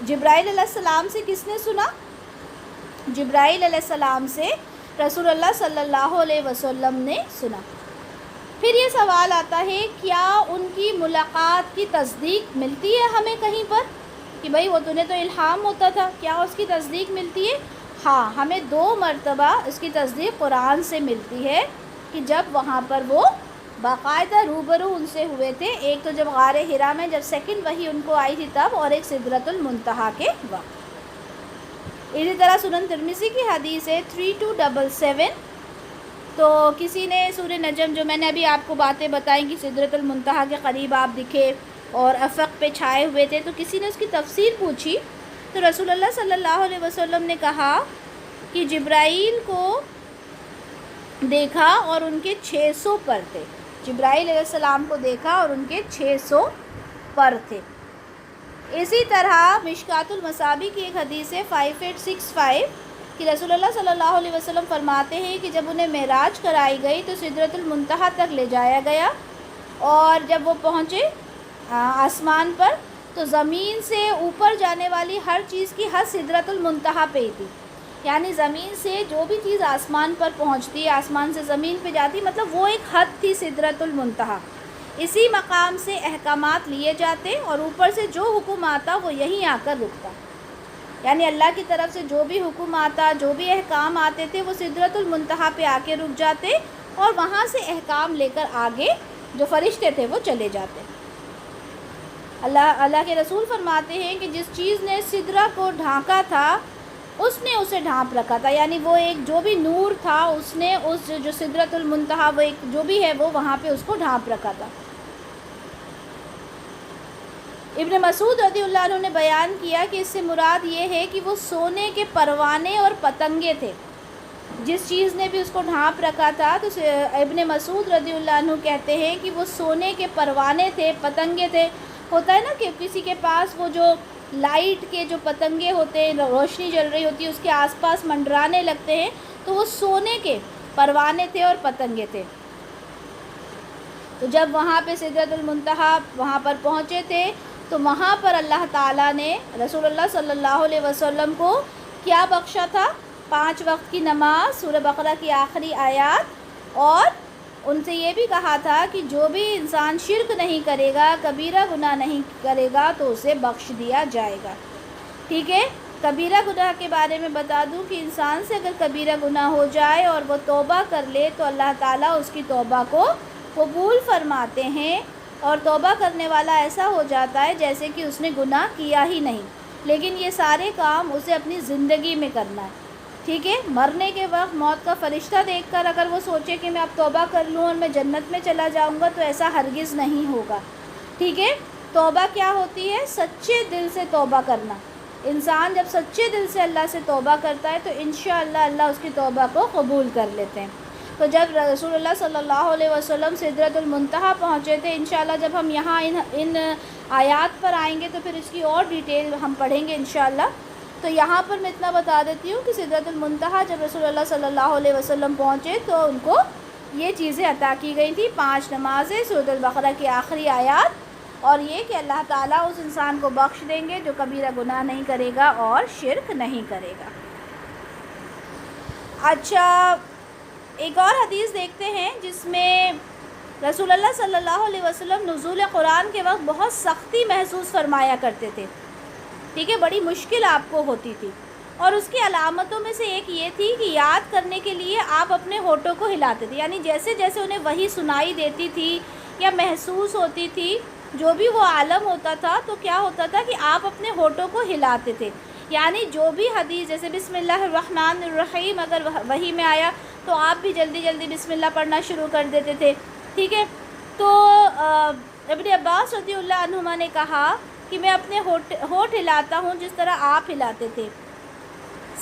جبرائیل علیہ السلام سے کس نے سنا؟ جبرائیل علیہ السلام سے رسول اللہ صلی اللہ علیہ وسلم نے سنا۔ پھر یہ سوال آتا ہے، کیا ان کی ملاقات کی تصدیق ملتی ہے ہمیں کہیں پر کہ بھائی وہ تو الہام ہوتا تھا، کیا اس کی تصدیق ملتی ہے؟ ہاں، ہمیں 2 مرتبہ اس کی تصدیق قرآن سے ملتی ہے کہ جب وہاں پر وہ باقاعدہ روبرو ان سے ہوئے تھے، ایک تو جب غار حرا میں جب سیکنڈ وحی ان کو آئی تھی تب، اور ایک سدرۃ المنتہا کے وقت۔ اسی طرح سنن ترمذی کی حدیث ہے 3277۔ تو کسی نے سورہ نجم، جو میں نے ابھی آپ کو باتیں بتائیں کہ سدرۃ المنتہا کے قریب آپ دکھے اور افق پہ چھائے ہوئے تھے، تو کسی نے اس کی تفسیر پوچھی، تو رسول اللہ صلی اللہ علیہ وسلم نے کہا کہ جبرائیل کو دیکھا اور ان کے 600 پر تھے۔ جبرائیل علیہ السلام کو دیکھا اور ان کے 600 پر تھے۔ اسی طرح مشکات المصابیح کی ایک حدیث ہے 5865 کہ رسول اللہ صلی اللہ علیہ وسلم فرماتے ہیں کہ جب انہیں معراج کرائی گئی تو سدرۃ المنتہا تک لے جایا گیا، اور جب وہ پہنچے آسمان پر تو زمین سے اوپر جانے والی ہر چیز کی حد سدرۃ المنتہا پہ ہی تھی، یعنی زمین سے جو بھی چیز آسمان پر پہنچتی ہے، آسمان سے زمین پہ جاتی، مطلب وہ ایک حد تھی سدرۃ المنتہا۔ اسی مقام سے احکامات لیے جاتے، اور اوپر سے جو حکم آتا وہ یہیں آ کر رکتا، یعنی اللہ کی طرف سے جو بھی حکم آتا، جو بھی احکام آتے تھے، وہ سدرۃ المنتہا پہ آ کے رک جاتے، اور وہاں سے احکام لے کر آگے جو فرشتے تھے وہ چلے جاتے۔ اللہ کے رسول فرماتے ہیں کہ جس چیز نے سدرہ کو ڈھانکا تھا اس نے اسے ڈھانپ رکھا تھا، یعنی وہ ایک جو بھی نور تھا اس نے اس جو سدرۃ المنتہا وہ ایک جو بھی ہے وہ وہاں پہ اس کو ڈھانپ رکھا تھا۔ ابن مسعود رضی اللہ عنہ نے بیان کیا کہ اس سے مراد یہ ہے کہ وہ سونے کے پروانے اور پتنگے تھے، جس چیز نے بھی اس کو ڈھانپ رکھا تھا، تو ابن مسعود رضی اللہ عنہ کہتے ہیں کہ وہ سونے کے پروانے تھے، پتنگے تھے۔ ہوتا ہے نا کہ کسی کے پاس وہ جو لائٹ کے جو پتنگے ہوتے ہیں، روشنی جل رہی ہوتی ہے، اس کے آس پاس منڈرانے لگتے ہیں، تو وہ سونے کے پروانے تھے اور پتنگے تھے۔ تو جب وہاں پہ سدرۃ المنتہا وہاں پر پہنچے تھے، تو وہاں پر اللہ تعالیٰ نے رسول اللہ صلی اللہ علیہ وسلم کو کیا بخشا تھا؟ 5 وقت کی نماز، سورہ بقرہ کی آخری آیات، اور ان سے یہ بھی کہا تھا کہ جو بھی انسان شرک نہیں کرے گا، کبیرہ گناہ نہیں کرے گا تو اسے بخش دیا جائے گا، ٹھیک ہے۔ کبیرہ گناہ کے بارے میں بتا دوں کہ انسان سے اگر کبیرہ گناہ ہو جائے اور وہ توبہ کر لے تو اللہ تعالیٰ اس کی توبہ کو قبول فرماتے ہیں، اور توبہ کرنے والا ایسا ہو جاتا ہے جیسے کہ اس نے گناہ کیا ہی نہیں، لیکن یہ سارے کام اسے اپنی زندگی میں کرنا ہے، ٹھیک ہے، مرنے کے وقت موت کا فرشتہ دیکھ کر اگر وہ سوچے کہ میں اب توبہ کر لوں اور میں جنت میں چلا جاؤں گا، تو ایسا ہرگز نہیں ہوگا. ٹھیک ہے، توبہ کیا ہوتی ہے؟ سچے دل سے توبہ کرنا. انسان جب سچے دل سے اللہ سے توبہ کرتا ہے تو انشاءاللہ اللہ اس کی توبہ کو قبول کر لیتے ہیں. تو جب رسول اللہ صلی اللہ علیہ وسلم سدرۃ المنتہا پہنچے تھے، انشاءاللہ جب ہم یہاں ان آیات پر آئیں گے تو پھر اس کی اور ڈیٹیل ہم پڑھیں گے انشاءاللہ. تو یہاں پر میں اتنا بتا دیتی ہوں کہ سدرۃ المنتہا جب رسول اللہ صلی اللہ علیہ وسلم پہنچے تو ان کو یہ چیزیں عطا کی گئی تھیں، 5 نمازیں، سورۃ البقرہ کی آخری آیات، اور یہ کہ اللہ تعالیٰ اس انسان کو بخش دیں گے جو کبیرہ گناہ نہیں کرے گا اور شرک نہیں کرے گا. اچھا، ایک اور حدیث دیکھتے ہیں جس میں رسول اللہ صلی اللہ علیہ وسلم نزول قرآن کے وقت بہت سختی محسوس فرمایا کرتے تھے. ٹھیک ہے، بڑی مشکل آپ کو ہوتی تھی، اور اس کی علامتوں میں سے ایک یہ تھی کہ یاد کرنے کے لیے آپ اپنے ہونٹوں کو ہلاتے تھے. یعنی جیسے جیسے انہیں وحی سنائی دیتی تھی یا محسوس ہوتی تھی، جو بھی وہ عالم ہوتا تھا، تو کیا ہوتا تھا کہ آپ اپنے ہونٹوں کو ہلاتے تھے. یعنی جو بھی حدیث، جیسے بسم اللہ الرحمن الرحیم اگر وحی میں آیا تو آپ بھی جلدی جلدی بسم اللہ پڑھنا شروع کر دیتے تھے. ٹھیک ہے، تو ابن عباس رضی اللہ عنہما نے کہا کہ میں اپنے ہونٹ ہلاتا ہوں جس طرح آپ ہلاتے تھے.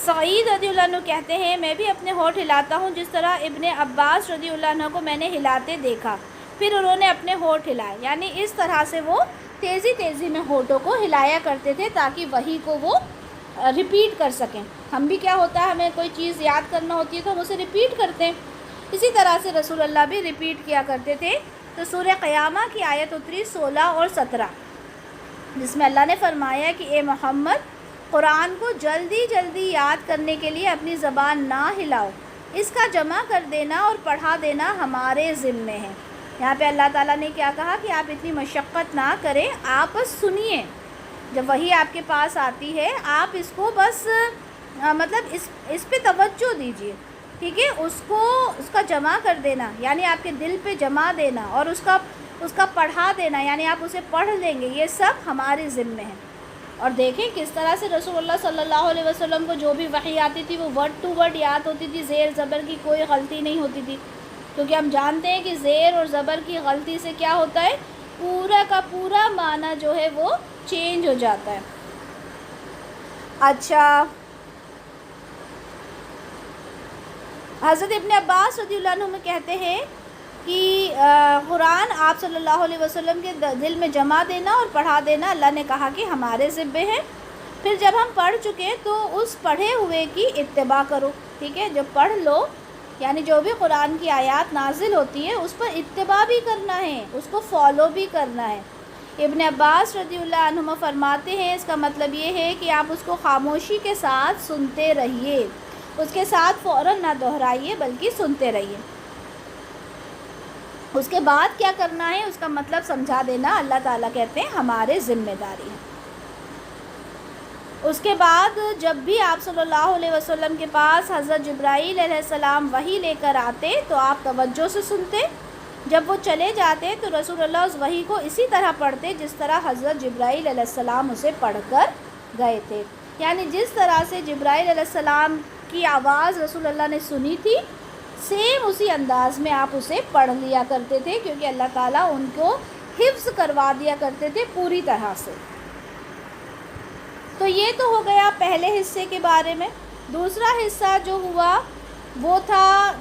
سعید رضی اللہ عنہ کہتے ہیں میں بھی اپنے ہونٹ ہلاتا ہوں جس طرح ابن عباس رضی اللہ عنہ کو میں نے ہلاتے دیکھا، پھر انہوں نے اپنے ہونٹ ہلائے. یعنی اس طرح سے وہ تیزی تیزی میں ہونٹوں کو ہلایا کرتے تھے تاکہ وحی کو وہ ریپیٹ کر سکیں. ہم بھی کیا ہوتا ہے، ہمیں کوئی چیز یاد کرنا ہوتی ہے تو ہم اسے ریپیٹ کرتے ہیں، اسی طرح سے رسول اللہ بھی ریپیٹ کیا کرتے تھے. تو سورہ قیامہ کی آیت اتری 16 اور 17 جس میں اللہ نے فرمایا کہ اے محمد، قرآن کو جلدی جلدی یاد کرنے کے لیے اپنی زبان نہ ہلاؤ، اس کا جمع کر دینا اور پڑھا دینا ہمارے ذمے ہے. یہاں پہ اللہ تعالیٰ نے کیا کہا کہ آپ اتنی مشقت نہ کریں، آپ بس سنیے. جب وہی آپ کے پاس آتی ہے آپ اس کو بس مطلب اس پہ توجہ دیجیے. ٹھیک ہے، اس کا جمع کر دینا یعنی آپ کے دل پہ جمع دینا، اور اس کا پڑھا دینا یعنی آپ اسے پڑھ لیں گے، یہ سب ہمارے ذمے ہیں. اور دیکھیں کس طرح سے رسول اللہ صلی اللہ علیہ وسلم کو جو بھی وحی آتی تھی وہ ورڈ ٹو ورڈ یاد ہوتی تھی، زیر زبر کی کوئی غلطی نہیں ہوتی تھی. کیونکہ ہم جانتے ہیں کہ زیر اور زبر کی غلطی سے کیا ہوتا ہے، پورا کا پورا معنی جو ہے وہ چینج ہو جاتا ہے. اچھا، حضرت ابن عباس رضی اللہ عنہ کہتے ہیں کہ قرآن آپ صلی اللہ علیہ وسلم کے دل میں جمع دینا اور پڑھا دینا اللہ نے کہا کہ ہمارے ذمے ہے. پھر جب ہم پڑھ چکے تو اس پڑھے ہوئے کی اتباع کرو. ٹھیک ہے، جب پڑھ لو یعنی جو بھی قرآن کی آیات نازل ہوتی ہے اس پر اتباع بھی کرنا ہے، اس کو فالو بھی کرنا ہے. ابن عباس رضی اللہ عنہما فرماتے ہیں اس کا مطلب یہ ہے کہ آپ اس کو خاموشی کے ساتھ سنتے رہیے، اس کے ساتھ فوراً نہ دہرائیے بلکہ سنتے رہیے. اس کے بعد کیا کرنا ہے اس کا مطلب سمجھا دینا اللہ تعالیٰ کہتے ہیں ہمارے ذمہ داری ہے. اس کے بعد جب بھی آپ صلی اللہ علیہ وسلم کے پاس حضرت جبرائیل علیہ السلام وحی لے کر آتے تو آپ توجہ سے سنتے. جب وہ چلے جاتے تو رسول اللہ اس وحی کو اسی طرح پڑھتے جس طرح حضرت جبرائیل علیہ السلام اسے پڑھ کر گئے تھے. یعنی جس طرح سے جبرائیل علیہ السلام کی آواز رسول اللہ نے سنی تھی، سیم اسی انداز میں آپ اسے پڑھ لیا کرتے تھے، کیونکہ اللہ تعالیٰ ان کو حفظ کروا دیا کرتے تھے پوری طرح سے. تو یہ تو ہو گیا پہلے حصے کے بارے میں. دوسرا حصہ جو ہوا وہ تھا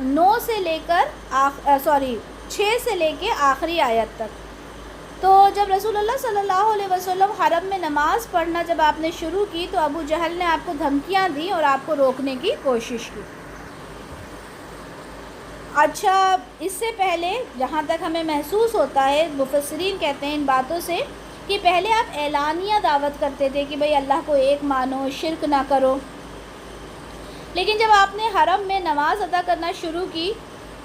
6 سے لے کے آخری آیت تک. تو جب رسول اللہ صلی اللہ علیہ وسلم حرم میں نماز پڑھنا جب آپ نے شروع کی تو ابو جہل نے آپ کو دھمکیاں دیں اور آپ کو روکنے کی کوشش کی. اچھا، اس سے پہلے جہاں تک ہمیں محسوس ہوتا ہے، مفسرین کہتے ہیں ان باتوں سے کہ پہلے آپ اعلانیہ دعوت کرتے تھے کہ بھئی اللہ کو ایک مانو، شرک نہ کرو. لیکن جب آپ نے حرم میں نماز ادا کرنا شروع کی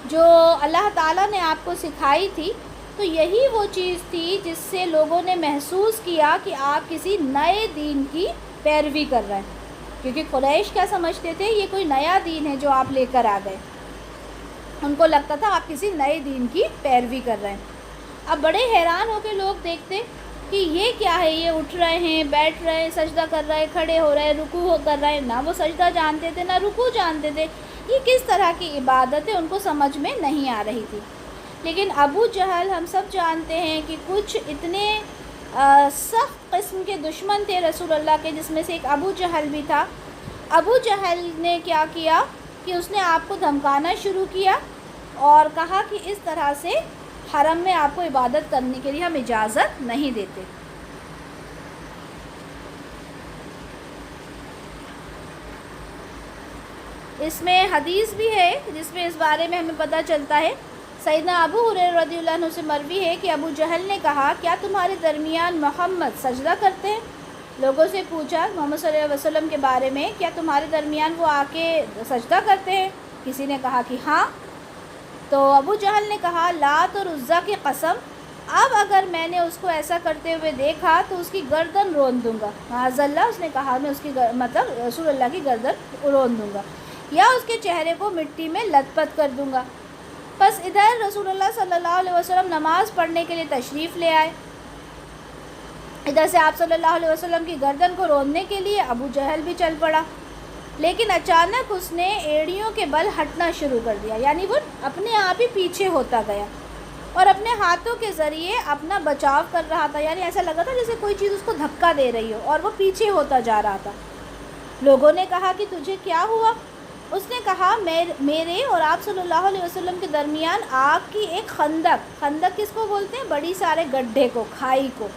جو اللہ تعالیٰ نے آپ کو سکھائی تھی، تو یہی وہ چیز تھی جس سے لوگوں نے محسوس کیا کہ آپ کسی نئے دین کی پیروی کر رہے ہیں. کیونکہ قریش کیا سمجھتے تھے، یہ کوئی نیا دین ہے جو آپ لے کر آ گئے. ان کو لگتا تھا آپ کسی نئے دین کی پیروی کر رہے ہیں. اب بڑے حیران ہو کے لوگ دیکھتے کہ یہ کیا ہے، یہ اٹھ رہے ہیں، بیٹھ رہے ہیں، سجدہ کر رہے ہیں، کھڑے ہو رہے ہیں، رکوع کر رہے ہیں، نہ وہ سجدہ جانتے تھے نہ رکوع جانتے تھے، یہ کس طرح کی عبادت ہے، ان کو سمجھ میں نہیں آ رہی تھی۔ لیکن ابو جہل ہم سب جانتے ہیں کہ کچھ اتنے سخت قسم کے دشمن تھے رسول اللہ کے، جس میں سے ایک ابو جہل بھی تھا۔ ابو جہل نے کیا کیا کہ اس نے آپ کو دھمکانا شروع کیا اور کہا کہ اس طرح سے حرم میں آپ کو عبادت کرنے کے لیے ہم اجازت نہیں دیتے۔ اس میں حدیث بھی ہے جس میں اس بارے میں ہمیں پتہ چلتا ہے، سیدنا ابو ہریرہ رضی اللہ عنہ سے مروی ہے کہ ابو جہل نے کہا کیا تمہارے درمیان محمد سجدہ کرتے ہیں؟ لوگوں سے پوچھا محمد صلی اللہ علیہ وسلم کے بارے میں، کیا تمہارے درمیان وہ آ کے سجدہ کرتے ہیں؟ کسی نے کہا کہ ہاں۔ تو ابو جہل نے کہا لات اور عزیٰ کی قسم، اب اگر میں نے اس کو ایسا کرتے ہوئے دیکھا تو اس کی گردن رون دوں گا۔ معاذ اللہ، اس نے کہا میں اس کی مطلب رسول اللہ کی گردن رون دوں گا یا اس کے چہرے کو مٹی میں لت پت کر دوں گا۔ بس ادھر رسول اللہ صلی اللہ علیہ وسلم نماز پڑھنے کے لیے تشریف لے آئے، ادھر سے آپ صلی اللہ علیہ وسلم کی گردن کو روننے کے لیے ابو جہل بھی چل پڑا، لیکن اچانک اس نے ایڑیوں کے بل ہٹنا شروع کر دیا، یعنی وہ اپنے آپ ہی پیچھے ہوتا گیا اور اپنے ہاتھوں کے ذریعے اپنا بچاؤ کر رہا تھا، یعنی ایسا لگا تھا جیسے کوئی چیز اس کو دھکا دے رہی ہو اور وہ پیچھے ہوتا جا رہا تھا۔ لوگوں نے کہا کہ تجھے کیا ہوا؟ اس نے کہا میرے اور آپ صلی اللہ علیہ وسلم کے درمیان آگ کی ایک خندق کس کو بولتے ہیں؟ بڑی سارے گڈھے کو، کھائی کو،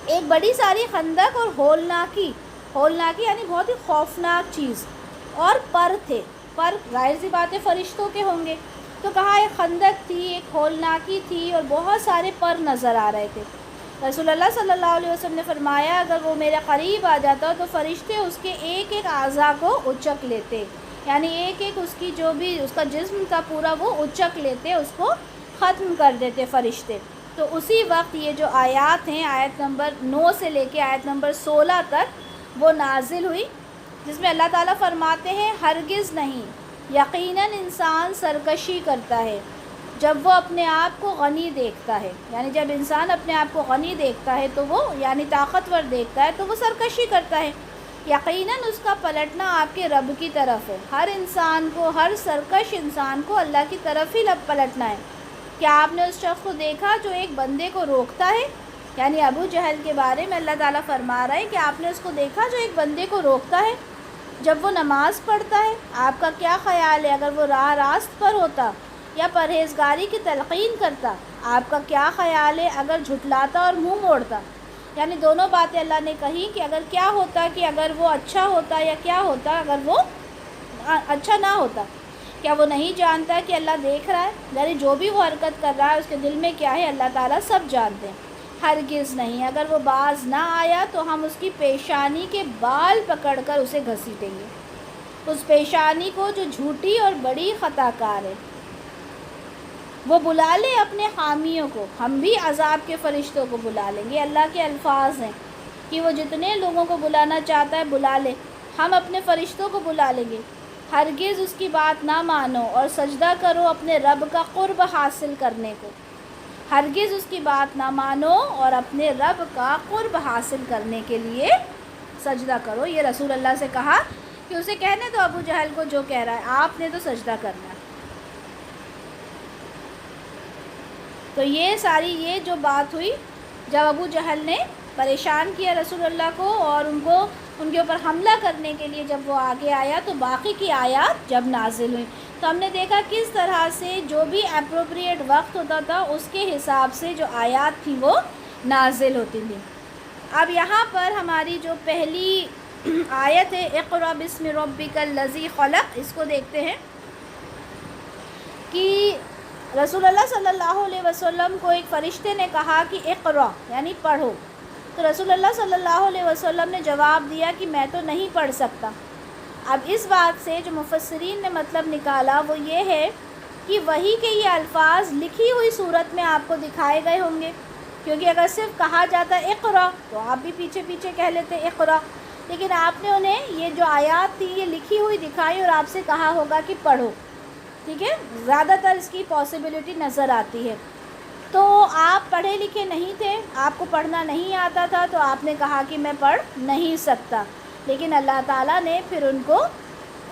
ایک بڑی ساری خندق اور ہولناکی یعنی بہت ہی خوفناک چیز، اور پر تھے، پر ظاہر سی بات ہے فرشتوں کے ہوں گے، تو کہا ایک خندق تھی، ایک ہولناکی تھی اور بہت سارے پر نظر آ رہے تھے۔ رسول اللہ صلی اللہ علیہ وسلم نے فرمایا اگر وہ میرے قریب آ جاتا تو فرشتے اس کے ایک ایک اعضاء کو اچک لیتے، یعنی ایک ایک اس کی جو بھی اس کا جسم تھا پورا وہ اچک لیتے، اس کو ختم کر دیتے فرشتے۔ تو اسی وقت یہ جو آیات ہیں، آیت نمبر 9 سے لے کے آیت نمبر 16 تک وہ نازل ہوئی، جس میں اللہ تعالیٰ فرماتے ہیں ہرگز نہیں، یقیناً انسان سرکشی کرتا ہے جب وہ اپنے آپ کو غنی دیکھتا ہے، یعنی جب انسان اپنے آپ کو غنی دیکھتا ہے تو وہ یعنی طاقتور دیکھتا ہے تو وہ سرکشی کرتا ہے، یقیناً اس کا پلٹنا آپ کے رب کی طرف ہے۔ ہر انسان کو، ہر سرکش انسان کو اللہ کی طرف ہی پلٹنا ہے۔ کیا آپ نے اس شخص کو دیکھا جو ایک بندے کو روکتا ہے؟ یعنی ابو جہل کے بارے میں اللہ تعالیٰ فرما رہا ہے کہ آپ نے اس کو دیکھا جو ایک بندے کو روکتا ہے جب وہ نماز پڑھتا ہے؟ آپ کا کیا خیال ہے اگر وہ راہ راست پر ہوتا یا پرہیزگاری کی تلقین کرتا؟ آپ کا کیا خیال ہے اگر جھٹلاتا اور منہ موڑتا؟ یعنی دونوں باتیں اللہ نے کہی کہ اگر کیا ہوتا کہ اگر وہ اچھا ہوتا یا کیا ہوتا اگر وہ اچھا نہ ہوتا۔ کیا وہ نہیں جانتا کہ اللہ دیکھ رہا ہے؟ یعنی جو بھی وہ حرکت کر رہا ہے اس کے دل میں کیا ہے اللہ تعالیٰ سب جانتے ہیں۔ ہرگز نہیں، اگر وہ باز نہ آیا تو ہم اس کی پیشانی کے بال پکڑ کر اسے گھسیٹیں گے، اس پیشانی کو جو جھوٹی اور بڑی خطا کار ہے۔ وہ بلا لے اپنے حامیوں کو، ہم بھی عذاب کے فرشتوں کو بلا لیں گے۔ اللہ کے الفاظ ہیں کہ وہ جتنے لوگوں کو بلانا چاہتا ہے بلا لے، ہم اپنے فرشتوں کو بلا لیں گے۔ ہرگز اس کی بات نہ مانو اور سجدہ کرو اپنے رب کا قرب حاصل کرنے کو، ہرگز اس کی بات نہ مانو اور اپنے رب کا قرب حاصل کرنے کے لیے سجدہ کرو۔ یہ رسول اللہ سے کہا کہ اسے کہنے تو ابو جہل کو جو کہہ رہا ہے، آپ نے تو سجدہ کرنا ہے۔ تو یہ جو بات ہوئی جب ابو جہل نے پریشان کیا رسول اللہ کو اور ان کے اوپر حملہ کرنے کے لیے جب وہ آگے آیا تو باقی کی آیات جب نازل ہوئی تو ہم نے دیکھا کس طرح سے جو بھی اپروپریٹ وقت ہوتا تھا اس کے حساب سے جو آیات تھی وہ نازل ہوتی تھی۔ اب یہاں پر ہماری جو پہلی آیت ہے اقرأ بسم ربک الذی خلق، اس کو دیکھتے ہیں کہ رسول اللہ صلی اللہ علیہ وسلم کو ایک فرشتے نے کہا کہ اقرأ یعنی پڑھو، تو رسول اللہ صلی اللہ علیہ وسلم نے جواب دیا کہ میں تو نہیں پڑھ سکتا۔ اب اس بات سے جو مفسرین نے مطلب نکالا وہ یہ ہے کہ وحی کے یہ الفاظ لکھی ہوئی صورت میں آپ کو دکھائے گئے ہوں گے، کیونکہ اگر صرف کہا جاتا اقرأ تو آپ بھی پیچھے پیچھے کہہ لیتے اقرأ، لیکن آپ نے انہیں یہ جو آیات تھی یہ لکھی ہوئی دکھائی اور آپ سے کہا ہوگا کہ پڑھو، ٹھیک ہے، زیادہ تر اس کی پاسبلٹی نظر آتی ہے۔ تو آپ پڑھے لکھے نہیں تھے، آپ کو پڑھنا نہیں آتا تھا، تو آپ نے کہا کہ میں پڑھ نہیں سکتا، لیکن اللہ تعالیٰ نے پھر ان کو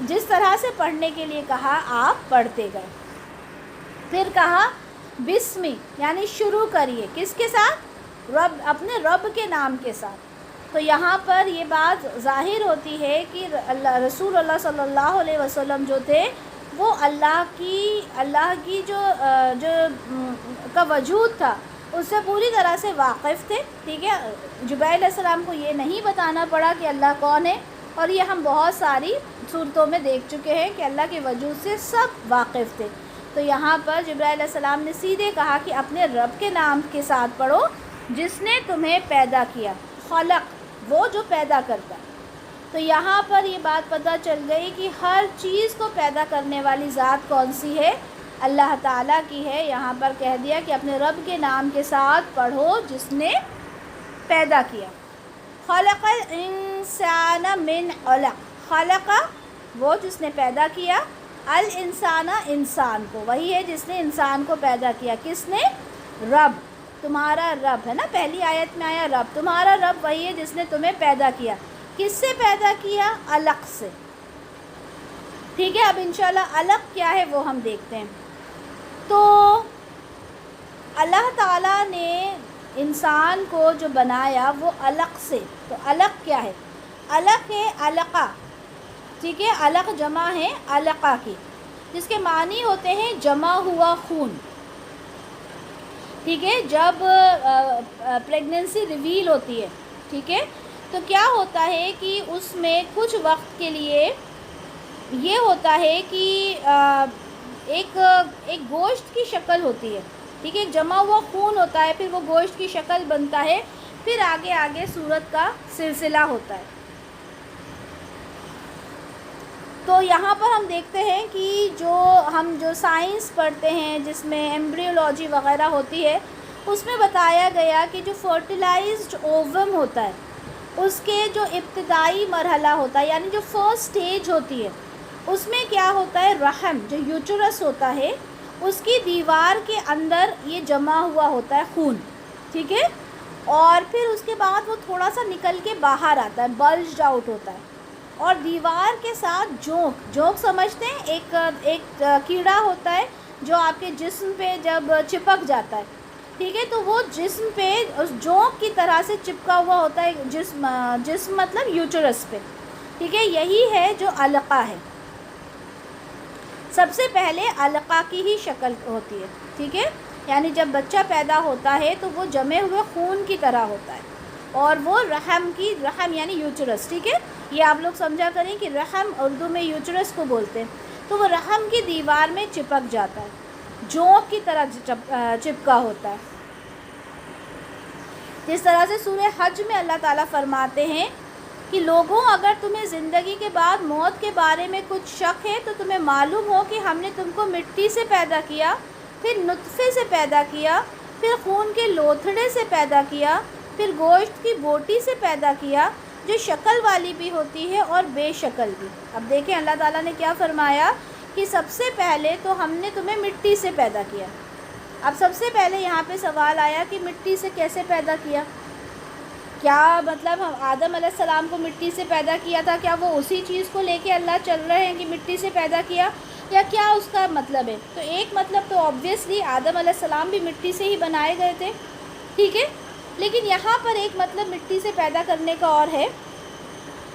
جس طرح سے پڑھنے کے لیے کہا آپ پڑھتے گئے۔ پھر کہا بسمی، یعنی شروع کریے کس کے ساتھ؟ رب، اپنے رب کے نام کے ساتھ۔ تو یہاں پر یہ بات ظاہر ہوتی ہے کہ رسول اللہ صلی اللہ علیہ وسلم جو تھے وہ اللہ کی جو کا وجود تھا اس سے پوری طرح سے واقف تھے، ٹھیک ہے۔ جبرائیل علیہ السلام کو یہ نہیں بتانا پڑا کہ اللہ کون ہے، اور یہ ہم بہت ساری صورتوں میں دیکھ چکے ہیں کہ اللہ کے وجود سے سب واقف تھے۔ تو یہاں پر جبرائیل علیہ السلام نے سیدھے کہا کہ اپنے رب کے نام کے ساتھ پڑھو جس نے تمہیں پیدا کیا، خلق، وہ جو پیدا کرتا ہے۔ تو یہاں پر یہ بات پتہ چل گئی کہ ہر چیز کو پیدا کرنے والی ذات کون سی ہے؟ اللہ تعالیٰ کی ہے۔ یہاں پر کہہ دیا کہ اپنے رب کے نام کے ساتھ پڑھو جس نے پیدا کیا۔ خلق الانسان من علق، خلق وہ جس نے پیدا کیا، الانسان انسان کو، وہی ہے جس نے انسان کو پیدا کیا، کس نے؟ رب، تمہارا رب ہے نا، پہلی آیت میں آیا رب، تمہارا رب وہی ہے جس نے تمہیں پیدا کیا۔ کس سے پیدا کیا؟ علق سے، ٹھیک ہے۔ اب انشاءاللہ علق کیا ہے وہ ہم دیکھتے ہیں۔ تو اللہ تعالیٰ نے انسان کو جو بنایا وہ علق سے، تو علق کیا ہے؟ علق ہے علقہ، ٹھیک ہے، علق جمع ہے علقہ کی، جس کے معنی ہوتے ہیں جمع ہوا خون، ٹھیک ہے۔ جب پریگننسی ریویل ہوتی ہے، ٹھیک ہے، تو کیا ہوتا ہے کہ اس میں کچھ وقت کے لیے یہ ہوتا ہے کہ ایک گوشت کی شکل ہوتی ہے، ٹھیک ہے، ایک جمع ہوا خون ہوتا ہے، پھر وہ گوشت کی شکل بنتا ہے، پھر آگے صورت کا سلسلہ ہوتا ہے۔ تو یہاں پر ہم دیکھتے ہیں کہ جو سائنس پڑھتے ہیں جس میں ایمبریولوجی وغیرہ ہوتی ہے، اس میں بتایا گیا کہ جو فرٹیلائزڈ اووم ہوتا ہے اس کے جو ابتدائی مرحلہ ہوتا ہے، یعنی جو فرسٹ سٹیج ہوتی ہے، اس میں کیا ہوتا ہے، رحم جو یوٹرس ہوتا ہے اس کی دیوار کے اندر یہ جمع ہوا ہوتا ہے خون، ٹھیک ہے، اور پھر اس کے بعد وہ تھوڑا سا نکل کے باہر آتا ہے، بلجڈ آؤٹ ہوتا ہے، اور دیوار کے ساتھ جونک سمجھتے ہیں، ایک کیڑا ہوتا ہے جو آپ کے جسم پہ جب چپک جاتا ہے، ٹھیک ہے، تو وہ جسم پہ اس جونک کی طرح سے چپکا ہوا ہوتا ہے، جسم مطلب یوٹرس پہ، ٹھیک ہے، یہی ہے جو علقہ ہے۔ سب سے پہلے علقہ کی ہی شکل ہوتی ہے، ٹھیک ہے، یعنی جب بچہ پیدا ہوتا ہے تو وہ جمے ہوئے خون کی طرح ہوتا ہے، اور وہ رحم یعنی یوٹرس، ٹھیک ہے، یہ آپ لوگ سمجھا کریں کہ رحم اردو میں یوٹرس کو بولتے ہیں، تو وہ رحم کی دیوار میں چپک جاتا ہے، جونک کی طرح چپکا ہوتا ہے۔ جس طرح سے سورہ حج میں اللہ تعالیٰ فرماتے ہیں کہ لوگوں، اگر تمہیں زندگی کے بعد موت کے بارے میں کچھ شک ہے تو تمہیں معلوم ہو کہ ہم نے تم کو مٹی سے پیدا کیا، پھر نطفے سے پیدا کیا، پھر خون کے لوتھڑے سے پیدا کیا، پھر گوشت کی بوٹی سے پیدا کیا، جو شکل والی بھی ہوتی ہے اور بے شکل بھی۔ اب دیکھیں اللہ تعالیٰ نے کیا فرمایا کہ سب سے پہلے تو ہم نے تمہیں مٹی سے پیدا کیا۔ اب سب سے پہلے یہاں پہ سوال آیا کہ مٹی سے کیسے پیدا کیا؟ کیا مطلب ہم آدم علیہ السلام کو مٹی سے پیدا کیا تھا؟ کیا وہ اسی چیز کو لے کے اللہ چل رہے ہیں کہ مٹی سے پیدا کیا، یا کیا اس کا مطلب ہے؟ تو ایک مطلب تو آبویسلی آدم علیہ السلام بھی مٹی سے ہی بنائے گئے تھے، ٹھیک ہے، لیکن یہاں پر ایک مطلب مٹی سے پیدا کرنے کا اور ہے،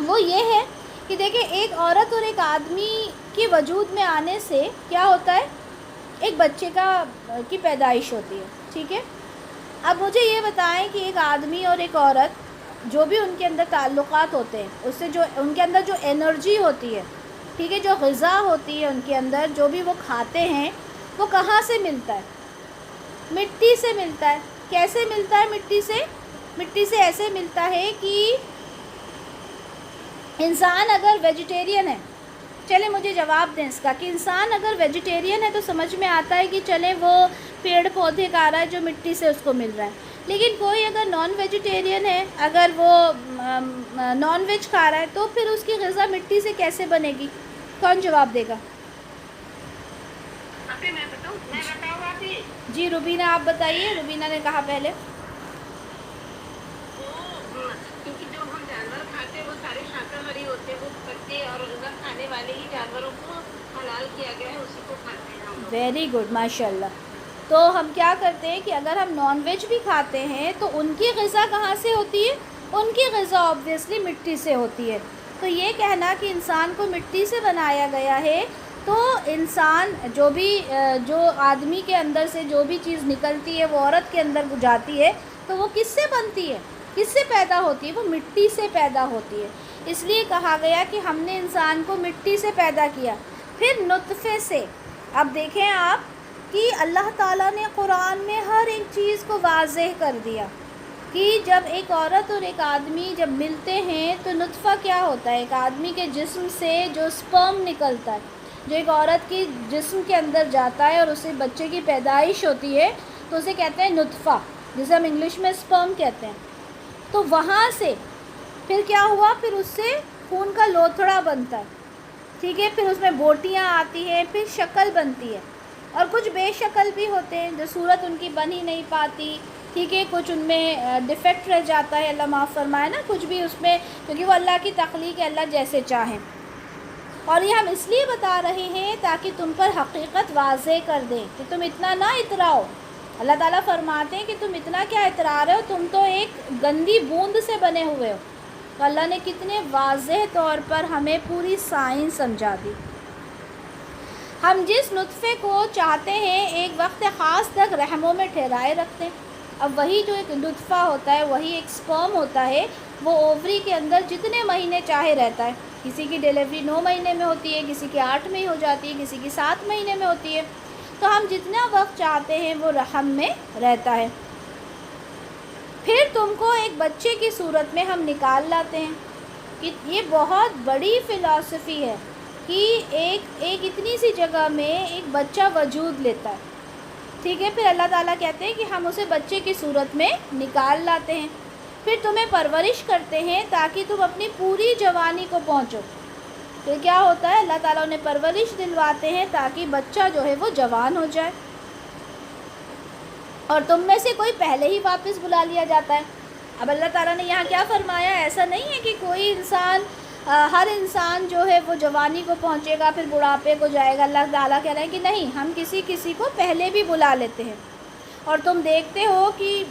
وہ یہ ہے کہ دیکھیں ایک عورت اور ایک آدمی کی وجود میں آنے سے کیا ہوتا ہے، ایک بچے کی پیدائش ہوتی ہے، ٹھیک ہے۔ اب مجھے یہ بتائیں کہ ایک آدمی اور ایک عورت جو بھی ان کے اندر تعلقات ہوتے ہیں، اس سے جو ان کے اندر جو انرجی ہوتی ہے، ٹھیک ہے، جو غذا ہوتی ہے ان کے اندر، جو بھی وہ کھاتے ہیں، وہ کہاں سے ملتا ہے؟ مٹی سے ملتا ہے۔ کیسے ملتا ہے مٹی سے؟ مٹی سے ایسے ملتا ہے کہ انسان اگر ویجیٹیرین ہے، چلیں مجھے جواب دیں اس کا، کہ انسان اگر ویجیٹیرین ہے تو سمجھ میں آتا ہے کہ چلیں وہ پیڑ پودے کھا رہا ہے جو مٹی سے اس کو مل رہا ہے، لیکن کوئی اگر نان ویجیٹیرین ہے، اگر وہ نان ویج کھا رہا ہے، تو پھر اس کی غذا مٹی سے کیسے بنے گی؟ کون جواب دے گا؟ ابھی میں بتاؤں، میں بتاؤں باقی جی روبینہ آپ بتائیے، روبینہ نے کہا پہلے۔ وہ کیونکہ جو ہم جانور کھاتے ہیں وہ سارے شاکاہاری ہوتے ہیں، وہ پتے اور غذا کھانے والے ہی جانوروں کو حلال کیا گیا ہے، اسی کو کھاتے ہیں ہم لوگ۔ ویری گڈ، ماشاء اللہ۔ تو ہم کیا کرتے ہیں کہ اگر ہم نان ویج بھی کھاتے ہیں تو ان کی غذا کہاں سے ہوتی ہے؟ ان کی غذا آبویسلی مٹی سے ہوتی ہے۔ تو یہ کہنا کہ انسان کو مٹی سے بنایا گیا ہے، تو انسان جو آدمی کے اندر سے جو بھی چیز نکلتی ہے وہ عورت کے اندر جاتی ہے، تو وہ کس سے بنتی ہے، کس سے پیدا ہوتی ہے؟ وہ مٹی سے پیدا ہوتی ہے۔ اس لیے کہا گیا کہ ہم نے انسان کو مٹی سے پیدا کیا، پھر نطفے سے۔ اب دیکھیں آپ کہ اللہ تعالیٰ نے قرآن میں ہر ایک چیز کو واضح کر دیا کہ جب ایک عورت اور ایک آدمی جب ملتے ہیں تو نطفہ کیا ہوتا ہے؟ ایک آدمی کے جسم سے جو سپرم نکلتا ہے، جو ایک عورت کی جسم کے اندر جاتا ہے اور اسے بچے کی پیدائش ہوتی ہے، تو اسے کہتے ہیں نطفہ، جسے ہم انگلش میں سپرم کہتے ہیں۔ تو وہاں سے پھر کیا ہوا؟ پھر اس سے خون کا لوتھڑا بنتا ہے، ٹھیک ہے، پھر اس میں بوٹیاں آتی ہیں، پھر شکل بنتی ہے، اور کچھ بے شکل بھی ہوتے ہیں جو صورت ان کی بن ہی نہیں پاتی، ٹھیک ہے، کچھ ان میں ڈیفیکٹ رہ جاتا ہے، اللہ معاف فرمائے نا، کچھ بھی اس میں، کیونکہ وہ اللہ کی تخلیق ہے، اللہ جیسے چاہیں۔ اور یہ ہم اس لیے بتا رہے ہیں تاکہ تم پر حقیقت واضح کر دیں کہ تم اتنا نہ اتراؤ۔ اللہ تعالیٰ فرماتے ہیں کہ تم اتنا کیا اترا رہے ہو، تم تو ایک گندی بوند سے بنے ہوئے ہو۔ تو اللہ نے کتنے واضح طور پر ہمیں پوری سائنس سمجھا دی۔ ہم جس نطفے کو چاہتے ہیں ایک وقت خاص تک رحموں میں ٹھہرائے رکھتے ہیں، اب وہی جو ایک نطفہ ہوتا ہے، وہی ایک سپرم ہوتا ہے، وہ اووری کے اندر جتنے مہینے چاہے رہتا ہے۔ کسی کی ڈیلیوری 9 مہینے میں ہوتی ہے، کسی کی 8 میں ہی ہو جاتی ہے، کسی کی 7 مہینے میں ہوتی ہے۔ تو ہم جتنا وقت چاہتے ہیں وہ رحم میں رہتا ہے، پھر تم کو ایک بچے کی صورت میں ہم نکال لاتے ہیں۔ کہ یہ بہت بڑی فلسفی ہے کہ ایک اتنی سی جگہ میں ایک بچہ وجود لیتا ہے، ٹھیک ہے، پھر اللہ تعالیٰ کہتے ہیں کہ ہم اسے بچے کی صورت میں نکال لاتے ہیں، پھر تمہیں پرورش کرتے ہیں تاکہ تم اپنی پوری جوانی کو پہنچو۔ پھر کیا ہوتا ہے؟ اللہ تعالیٰ انہیں پرورش دلواتے ہیں تاکہ بچہ جو ہے وہ جوان ہو جائے، اور تم میں سے کوئی پہلے ہی واپس بلا لیا جاتا ہے۔ اب اللہ تعالیٰ نے یہاں کیا فرمایا؟ ایسا نہیں ہے کہ کوئی انسان ہر انسان جو ہے وہ جوانی کو پہنچے گا پھر بڑھاپے کو جائے گا۔ اللہ تعالیٰ کہہ رہے ہیں کہ نہیں، ہم کسی کو پہلے بھی بلا لیتے ہیں۔ اور تم دیکھتے ہو کہ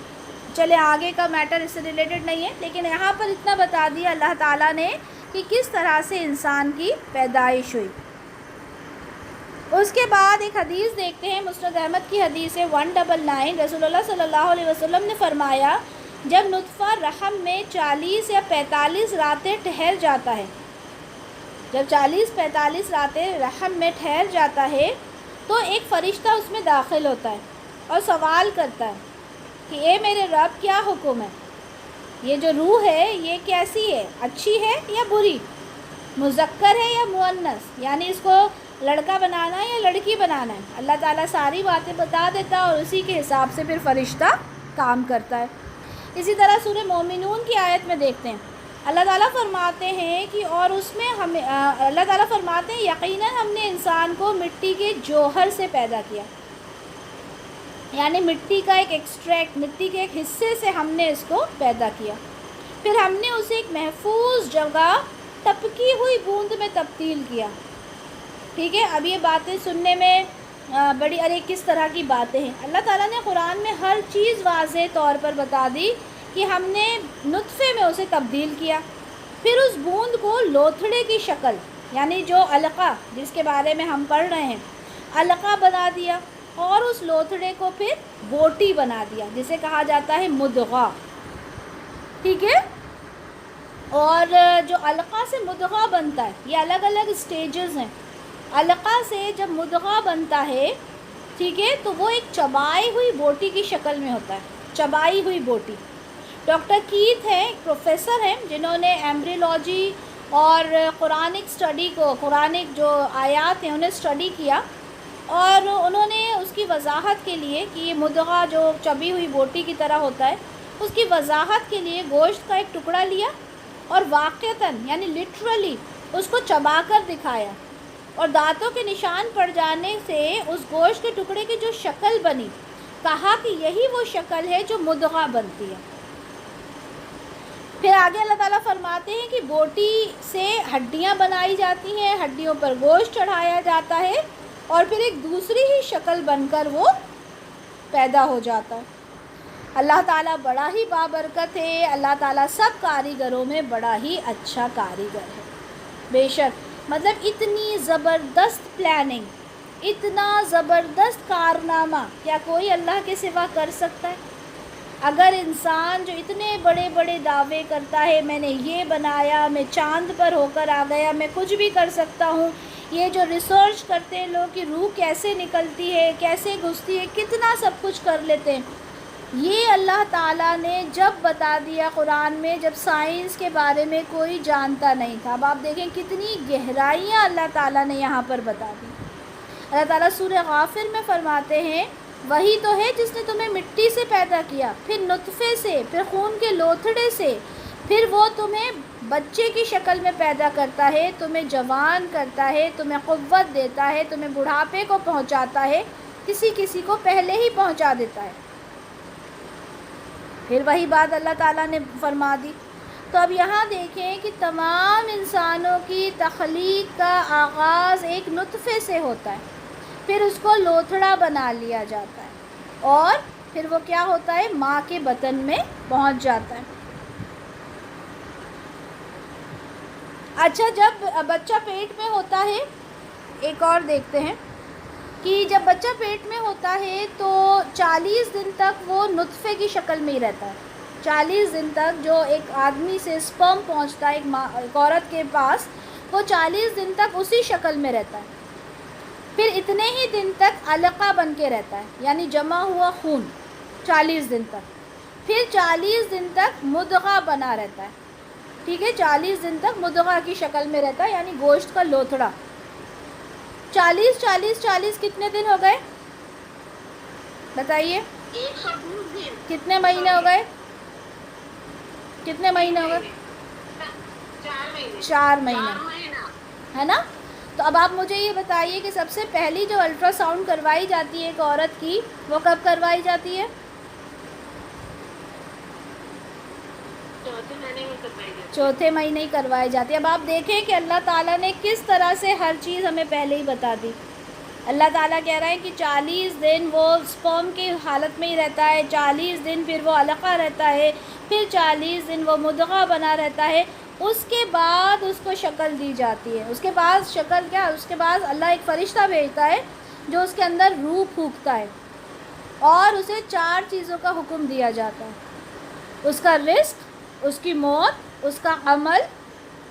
چلے آگے کا میٹر اس سے ریلیٹڈ نہیں ہے، لیکن یہاں پر اتنا بتا دیا اللہ تعالیٰ نے کہ کس طرح سے انسان کی پیدائش ہوئی۔ اس کے بعد ایک حدیث دیکھتے ہیں، مسند احمد کی حدیث ہے 199۔ رسول اللہ صلی اللہ علیہ وسلم نے فرمایا جب نطفہ رحم میں 40 یا 45 راتیں ٹھہر جاتا ہے، جب 40-45 راتیں رحم میں ٹھہر جاتا ہے تو ایک فرشتہ اس میں داخل ہوتا ہے اور سوال کرتا ہے کہ اے میرے رب کیا حکم ہے؟ یہ جو روح ہے یہ کیسی ہے، اچھی ہے یا بری، مذکر ہے یا مؤنث، یعنی اس کو لڑکا بنانا ہے یا لڑکی بنانا ہے۔ اللہ تعالیٰ ساری باتیں بتا دیتا ہے اور اسی کے حساب سے پھر فرشتہ کام کرتا ہے۔ اسی طرح سورہ مومنون کی آیت میں دیکھتے ہیں، اللہ تعالیٰ فرماتے ہیں کہ اور اس میں اللہ تعالیٰ فرماتے ہیں یقیناً ہم نے انسان کو مٹی کے جوہر سے پیدا کیا، یعنی مٹی کا ایک ایکسٹریکٹ، مٹی کے ایک حصے سے ہم نے اس کو پیدا کیا، پھر ہم نے اسے ایک محفوظ جگہ ٹپکی ہوئی بوند میں تبدیل کیا، ٹھیک ہے۔ اب یہ باتیں سننے میں بڑی ارے کس طرح کی باتیں ہیں، اللہ تعالیٰ نے قرآن میں ہر چیز واضح طور پر بتا دی کہ ہم نے نطفے میں اسے تبدیل کیا، پھر اس بوند کو لوتھڑے کی شکل، یعنی جو علقہ جس کے بارے میں ہم پڑھ رہے ہیں، علقہ بنا دیا، اور اس لوتھڑے کو پھر بوٹی بنا دیا جسے کہا جاتا ہے مدغہ، ٹھیک ہے۔ اور جو علقہ سے مدغہ بنتا ہے یہ الگ الگ سٹیجز ہیں۔ علقہ سے جب مدغہ بنتا ہے، ٹھیک ہے، تو وہ ایک چبائی ہوئی بوٹی کی شکل میں ہوتا ہے، چبائی ہوئی بوٹی۔ ڈاکٹر کیتھ ہیں، ایک پروفیسر ہیں جنہوں نے ایمبریولوجی اور قرآنک اسٹڈی کو، قرآنک جو آیات ہیں انہیں اسٹڈی کیا، اور انہوں نے اس کی وضاحت کے لیے کہ یہ مدغہ جو چبی ہوئی بوٹی کی طرح ہوتا ہے، اس کی وضاحت کے لیے گوشت کا ایک ٹکڑا لیا اور واقعتاً یعنی لٹرلی اس کو چبا کر دکھایا، اور دانتوں کے نشان پڑ جانے سے اس گوشت کے ٹکڑے کی جو شکل بنی، کہا کہ یہی وہ شکل ہے جو مدغہ بنتی ہے۔ پھر آگے اللہ تعالیٰ فرماتے ہیں کہ بوٹی سے ہڈیاں بنائی جاتی ہیں، ہڈیوں پر گوشت چڑھایا جاتا ہے اور پھر ایک دوسری ہی شکل بن کر وہ پیدا ہو جاتا ہے۔ اللہ تعالیٰ بڑا ہی بابرکت ہے، اللہ تعالیٰ سب کاریگروں میں بڑا ہی اچھا کاریگر ہے۔ بے شک مطلب اتنی زبردست پلاننگ، اتنا زبردست کارنامہ کیا کوئی اللہ کے سوا کر سکتا ہے؟ اگر انسان جو اتنے بڑے بڑے دعوے کرتا ہے، میں نے یہ بنایا، میں چاند پر ہو کر آ گیا، میں کچھ بھی کر سکتا ہوں، یہ جو ریسرچ کرتے ہیں لوگ کہ روح کیسے نکلتی ہے، کیسے گھستی ہے، کتنا سب کچھ کر لیتے ہیں، یہ اللہ تعالیٰ نے جب بتا دیا قرآن میں، جب سائنس کے بارے میں کوئی جانتا نہیں تھا۔ اب آپ دیکھیں کتنی گہرائیاں اللہ تعالیٰ نے یہاں پر بتا دی۔ اللہ تعالیٰ سورہ غافر میں فرماتے ہیں، وہی تو ہے جس نے تمہیں مٹی سے پیدا کیا، پھر نطفے سے، پھر خون کے لوتھڑے سے، پھر وہ تمہیں بچے کی شکل میں پیدا کرتا ہے، تمہیں جوان کرتا ہے، تمہیں قوت دیتا ہے، تمہیں بڑھاپے کو پہنچاتا ہے، کسی کسی کو پہلے ہی پہنچا دیتا ہے۔ پھر وہی بات اللہ تعالیٰ نے فرما دی۔ تو اب یہاں دیکھیں کہ تمام انسانوں کی تخلیق کا آغاز ایک نطفے سے ہوتا ہے، پھر اس کو لوتھڑا بنا لیا جاتا ہے اور پھر وہ کیا ہوتا ہے، ماں کے بطن میں پہنچ جاتا ہے۔ اچھا، جب بچہ پیٹ میں ہوتا ہے، ایک اور دیکھتے ہیں کہ جب بچہ پیٹ میں ہوتا ہے تو 40 دن تک وہ نطفے کی شکل میں ہی رہتا ہے۔ 40 دن تک جو ایک آدمی سے سپرم پہنچتا ہے ایک عورت کے پاس، وہ 40 دن تک اسی شکل میں رہتا ہے۔ پھر اتنے ہی دن تک علقہ بن کے رہتا ہے، یعنی جمع ہوا خون 40 دن تک۔ پھر 40 دن تک مدغہ بنا رہتا ہے، ٹھیک ہے، 40 دن تک مدغہ کی شکل میں رہتا ہے، یعنی گوشت کا لوتھڑا۔ 40 کتنے دن ہو گئے بتائیے؟ 120 دن۔ کتنے مہینے ہو گئے؟ کتنے مہینے ہو گئے؟ 4 مہینے۔ 4 مہینے، ہے نا؟ تو اب آپ مجھے یہ بتائیے کہ سب سے پہلی جو الٹرا ساؤنڈ کروائی جاتی ہے ایک عورت کی، وہ کب کروائی جاتی ہے؟ چوتھے مہینے ہی کروائی جاتی ہے۔ اب آپ دیکھیں کہ اللہ تعالیٰ نے کس طرح سے ہر چیز ہمیں پہلے ہی بتا دی۔ اللہ تعالیٰ کہہ رہے ہیں کہ 40 دن وہ سپرم کی حالت میں ہی رہتا ہے، 40 دن پھر وہ علقہ رہتا ہے، پھر 40 دن وہ مدغہ بنا رہتا ہے، اس کے بعد اس کو شکل دی جاتی ہے۔ اس کے بعد شکل کیا؟ اس کے بعد اللہ ایک فرشتہ بھیجتا ہے جو اس کے اندر روح پھونکتا ہے اور اسے 4 چیزوں کا حکم دیا جاتا ہے، اس کا رزق، اس کی موت، اس کا عمل،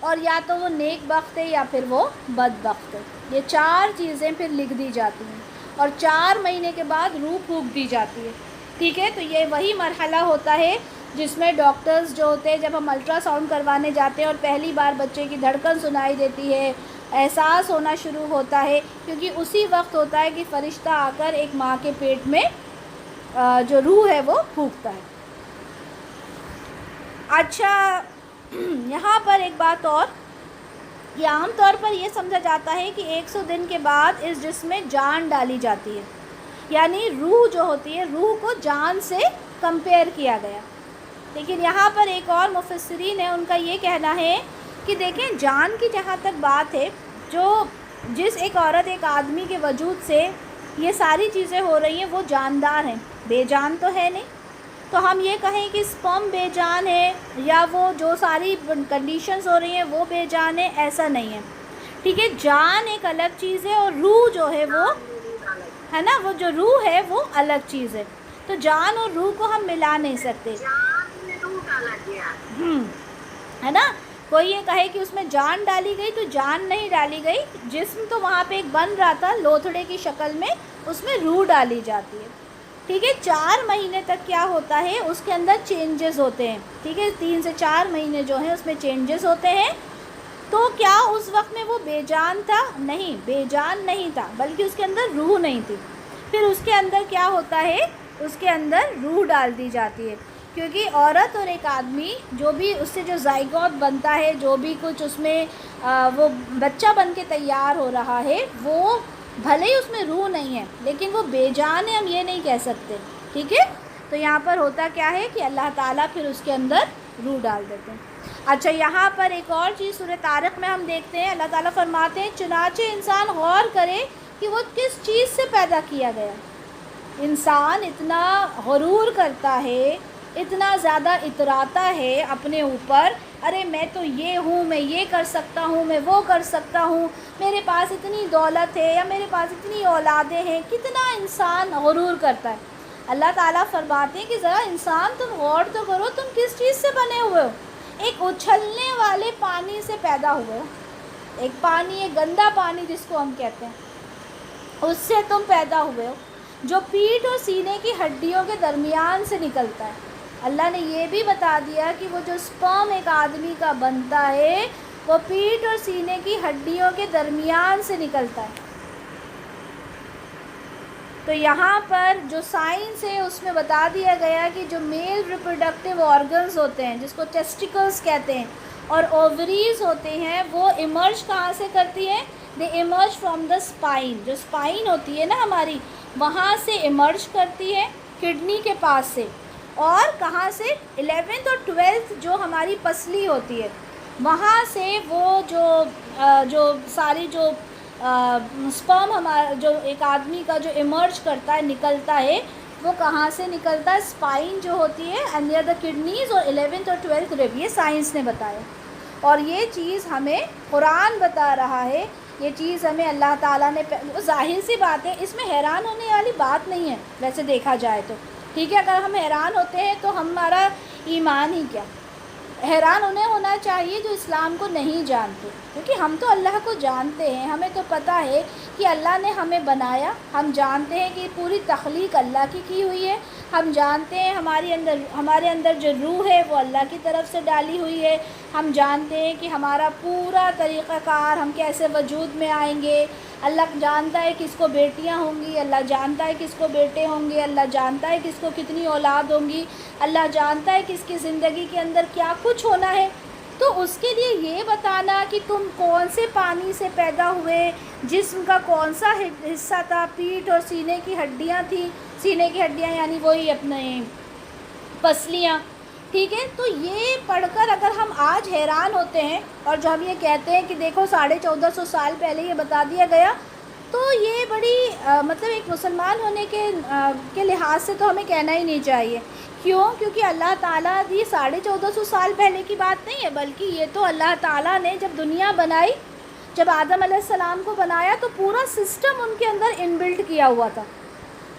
اور یا تو وہ نیک بخت ہے یا پھر وہ بدبخت ہے۔ یہ 4 چیزیں پھر لکھ دی جاتی ہیں اور 4 مہینے کے بعد روح پھونک دی جاتی ہے، ٹھیک ہے۔ تو یہ وہی مرحلہ ہوتا ہے جس میں ڈاکٹرز جو ہوتے ہیں، جب ہم الٹرا ساؤنڈ کروانے جاتے ہیں اور پہلی بار بچے کی دھڑکن سنائی دیتی ہے، احساس ہونا شروع ہوتا ہے، کیونکہ اسی وقت ہوتا ہے کہ فرشتہ آ کر ایک ماں کے پیٹ میں جو روح ہے وہ پھونکتا ہے۔ اچھا، یہاں پر ایک بات اور، یہ عام طور پر یہ سمجھا جاتا ہے کہ 100 دن کے بعد اس جسم میں جان ڈالی جاتی ہے، یعنی روح جو ہوتی ہے، روح کو جان سے کمپیئر کیا گیا۔ لیکن یہاں پر ایک اور مفسرین ہیں، ان کا یہ کہنا ہے کہ دیکھیں جان کی جہاں تک بات ہے، جس ایک عورت ایک آدمی کے وجود سے یہ ساری چیزیں ہو رہی ہیں وہ جاندار ہیں، بے جان تو ہے نہیں۔ تو ہم یہ کہیں کہ سپرم بے جان ہے یا وہ جو ساری کنڈیشنز ہو رہی ہیں وہ بے جان ہے، ایسا نہیں ہے، ٹھیک ہے۔ جان ایک الگ چیز ہے اور روح جو ہے وہ ہے نا، وہ جو روح ہے وہ الگ چیز ہے۔ تو جان اور روح کو ہم ملا نہیں سکتے، ہے نا۔ کوئی یہ کہے کہ اس میں جان ڈالی گئی تو جان نہیں ڈالی گئی، جسم تو وہاں پہ ایک بن رہا تھا لوتھڑے کی شکل میں، اس میں روح ڈالی جاتی ہے، ٹھیک ہے۔ 4 مہینے تک کیا ہوتا ہے، اس کے اندر چینجز ہوتے ہیں، ٹھیک ہے۔ 3 سے 4 مہینے جو ہیں اس میں چینجز ہوتے ہیں۔ تو کیا اس وقت میں وہ بے جان تھا؟ نہیں، بے جان نہیں تھا، بلکہ اس کے اندر روح نہیں تھی۔ پھر اس کے اندر کیا ہوتا ہے، اس کے اندر روح ڈال دی جاتی ہے۔ کیونکہ عورت اور ایک آدمی جو بھی اس سے جو زائگوٹ بنتا ہے، جو بھی کچھ اس میں وہ بچہ بن کے تیار ہو رہا ہے، وہ بھلے ہی اس میں روح نہیں ہے لیکن وہ بے جان ہے، ہم یہ نہیں کہہ سکتے، ٹھیک ہے؟ تو یہاں پر ہوتا کیا ہے کہ اللہ تعالیٰ پھر اس کے اندر روح ڈال دیتے ہیں۔ اچھا، یہاں پر ایک اور چیز سورہ طارق میں ہم دیکھتے ہیں، اللہ تعالیٰ فرماتے ہیں چنانچہ انسان غور کرے کہ وہ کس چیز سے پیدا کیا گیا۔ انسان اتنا غرور کرتا ہے، اتنا زیادہ اتراتا ہے اپنے اوپر، ارے میں تو یہ ہوں، میں یہ کر سکتا ہوں، میں وہ کر سکتا ہوں، میرے پاس اتنی دولت ہے یا میرے پاس اتنی اولادیں ہیں، کتنا انسان غرور کرتا ہے۔ اللہ تعالیٰ فرماتے ہیں کہ ذرا انسان تم غور تو کرو، تم کس چیز سے بنے ہوئے ہو؟ ایک اچھلنے والے پانی سے پیدا ہوئے ہو، ایک پانی، ایک گندا پانی جس کو ہم کہتے ہیں، اس سے تم پیدا ہوئے ہو، جو پیٹھ اور سینے کی ہڈیوں کے درمیان سے نکلتا ہے۔ اللہ نے یہ بھی بتا دیا کہ وہ جو سپرم ایک آدمی کا بنتا ہے وہ پیٹھ اور سینے کی ہڈیوں کے درمیان سے نکلتا ہے۔ تو یہاں پر جو سائنس ہے اس میں بتا دیا گیا کہ جو میل ریپروڈکٹیو آرگنز ہوتے ہیں، جس کو ٹیسٹیکلز کہتے ہیں، اور اووریز ہوتے ہیں، وہ ایمرج کہاں سے کرتی ہیں؟ دے ایمرج فرام دا اسپائن، جو اسپائن ہوتی ہے نا ہماری، وہاں سے ایمرج کرتی ہے، کڈنی کے پاس سے، اور کہاں سے؟ 11th اور 12th جو ہماری پسلی ہوتی ہے، وہاں سے وہ جو ساری جو سپرم ہمارا جو ایک آدمی کا جو ایمرج کرتا ہے، نکلتا ہے، وہ کہاں سے نکلتا ہے؟ اسپائن جو ہوتی ہے انڈر دا کڈنیز، اور 11th اور 12th ریب، یہ سائنس نے بتایا، اور یہ چیز ہمیں قرآن بتا رہا ہے، یہ چیز ہمیں اللہ تعالیٰ نے ظاہر سی بات ہے، اس میں حیران ہونے والی بات نہیں ہے ویسے دیکھا جائے تو، ٹھیک ہے؟ اگر ہم حیران ہوتے ہیں تو ہمارا ایمان ہی کیا؟ حیران انہیں ہونا چاہیے جو اسلام کو نہیں جانتے، کیونکہ ہم تو اللہ کو جانتے ہیں، ہمیں تو پتہ ہے کہ اللہ نے ہمیں بنایا، ہم جانتے ہیں کہ پوری تخلیق اللہ کی ہوئی ہے، ہم جانتے ہیں ہمارے اندر جو روح ہے وہ اللہ کی طرف سے ڈالی ہوئی ہے، ہم جانتے ہیں کہ ہمارا پورا طریقہ کار، ہم کیسے وجود میں آئیں گے، اللہ جانتا ہے کس کو بیٹیاں ہوں گی، اللہ جانتا ہے کس کو بیٹے ہوں گے، اللہ جانتا ہے کس کو کتنی اولاد ہوں گی، اللہ جانتا ہے کس کی زندگی کے اندر کیا کچھ ہونا ہے۔ تو اس کے لیے یہ بتانا کہ تم کون سے پانی سے پیدا ہوئے، جسم کا کون سا حصہ تھا، پیٹھ اور سینے کی ہڈیاں تھیں، سینے کی ہڈیاں یعنی وہی اپنے پسلیاں، ٹھیک ہے؟ تو یہ پڑھ کر اگر ہم آج حیران ہوتے ہیں، اور جو ہم یہ کہتے ہیں کہ دیکھو 1450 سال پہلے یہ بتا دیا گیا، تو یہ بڑی مطلب ایک مسلمان ہونے کے لحاظ سے تو ہمیں کہنا ہی نہیں چاہیے۔ کیوں؟ کیونکہ اللہ تعالیٰ یہ 1450 سال پہلے کی بات نہیں ہے، بلکہ یہ تو اللہ تعالیٰ نے جب دنیا بنائی، جب آدم علیہ السلام کو بنایا، تو پورا سسٹم ان کے اندر ان بلٹ کیا ہوا تھا،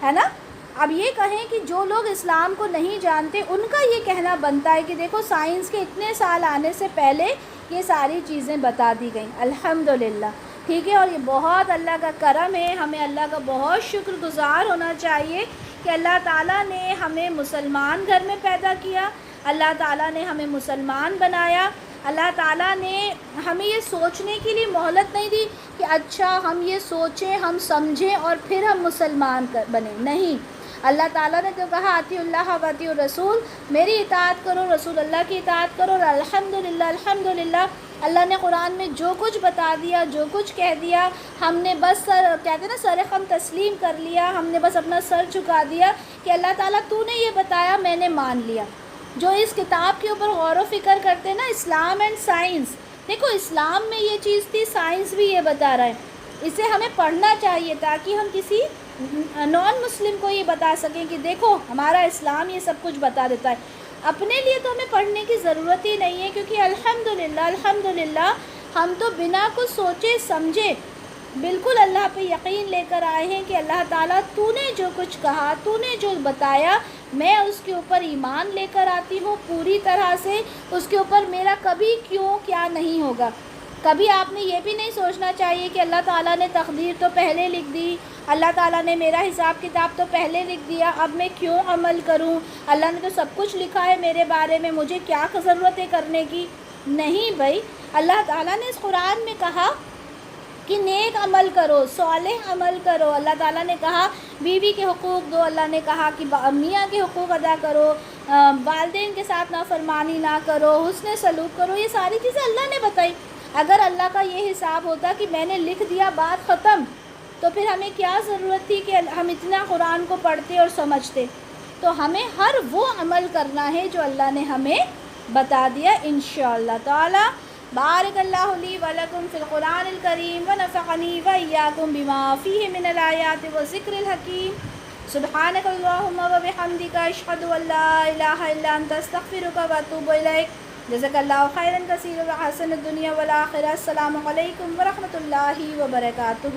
ہے نا؟ اب یہ کہیں کہ جو لوگ اسلام کو نہیں جانتے ان کا یہ کہنا بنتا ہے کہ دیکھو سائنس کے اتنے سال آنے سے پہلے یہ ساری چیزیں بتا دی گئیں، الحمدللہ، ٹھیک ہے؟ اور یہ بہت اللہ کا کرم ہے، ہمیں اللہ کا بہت شکر گزار ہونا چاہیے کہ اللہ تعالیٰ نے ہمیں مسلمان گھر میں پیدا کیا، اللہ تعالیٰ نے ہمیں مسلمان بنایا، اللہ تعالیٰ نے ہمیں یہ سوچنے کے لیے مہلت نہیں دی کہ اچھا ہم یہ سوچیں، ہم سمجھیں اور پھر ہم مسلمان بنیں، نہیں، اللہ تعالیٰ نے تو کہا اطیعوا اللہ و اطیعوا الرسول، میری اطاعت کرو، رسول اللہ کی اطاعت کرو، اور الحمدللہ الحمدللہ اللہ نے قرآن میں جو کچھ بتا دیا، جو کچھ کہہ دیا، ہم نے بس کہتے ہیں نا سر خم تسلیم کر لیا، ہم نے بس اپنا سر جھکا دیا کہ اللہ تعالیٰ تو نے یہ بتایا، میں نے مان لیا۔ جو اس کتاب کے اوپر غور و فکر کرتے ہیں نا، اسلام اینڈ سائنس، دیکھو اسلام میں یہ چیز تھی، سائنس بھی یہ بتا رہا ہے، اسے ہمیں پڑھنا چاہیے تاکہ ہم کسی نان مسلم کو یہ بتا سکیں کہ دیکھو ہمارا اسلام یہ سب کچھ بتا دیتا ہے۔ اپنے لیے تو ہمیں پڑھنے کی ضرورت ہی نہیں ہے، کیونکہ الحمدللہ الحمدللہ ہم تو بنا کچھ سوچے سمجھے بالکل اللہ پہ یقین لے کر آئے ہیں کہ اللہ تعالیٰ تو نے جو کچھ کہا، تو نے جو بتایا، میں اس کے اوپر ایمان لے کر آتی ہوں پوری طرح سے، اس کے اوپر میرا کبھی کیوں کیا نہیں ہوگا۔ کبھی آپ نے یہ بھی نہیں سوچنا چاہیے کہ اللہ تعالیٰ نے تقدیر تو پہلے لکھ دی، اللہ تعالیٰ نے میرا حساب کتاب تو پہلے لکھ دیا، اب میں کیوں عمل کروں، اللہ نے تو سب کچھ لکھا ہے میرے بارے میں، مجھے کیا ضرورت ہے کرنے کی۔ نہیں بھائی، اللہ تعالیٰ نے اس قرآن میں کہا کہ نیک عمل کرو، صالح عمل کرو، اللہ تعالیٰ نے کہا بیوی کے حقوق دو، اللہ نے کہا کہ میاں کے حقوق ادا کرو، والدین کے ساتھ نافرمانی نہ کرو، حسن سلوک کرو، یہ ساری چیزیں اللہ نے بتائی۔ اگر اللہ کا یہ حساب ہوتا کہ میں نے لکھ دیا بات ختم، تو پھر ہمیں کیا ضرورت تھی کہ ہم اتنا قرآن کو پڑھتے اور سمجھتے۔ تو ہمیں ہر وہ عمل کرنا ہے جو اللہ نے ہمیں بتا دیا انشاءاللہ تعالی۔ بارک اللہ لی و لکم فی القرآن الکریم ونفعنی و ایاکم بما فیہ من الآیات والذکر الحکیم۔ سبحانک اللہم و بحمدک، اشہد ان لا الہ الا انت، استغفرک و اتوب الیک۔ جزاک اللہ خیرا کثیرا و حسن الدنیا والآخرہ۔ السلام علیکم ورحمۃ اللہ وبرکاتہ۔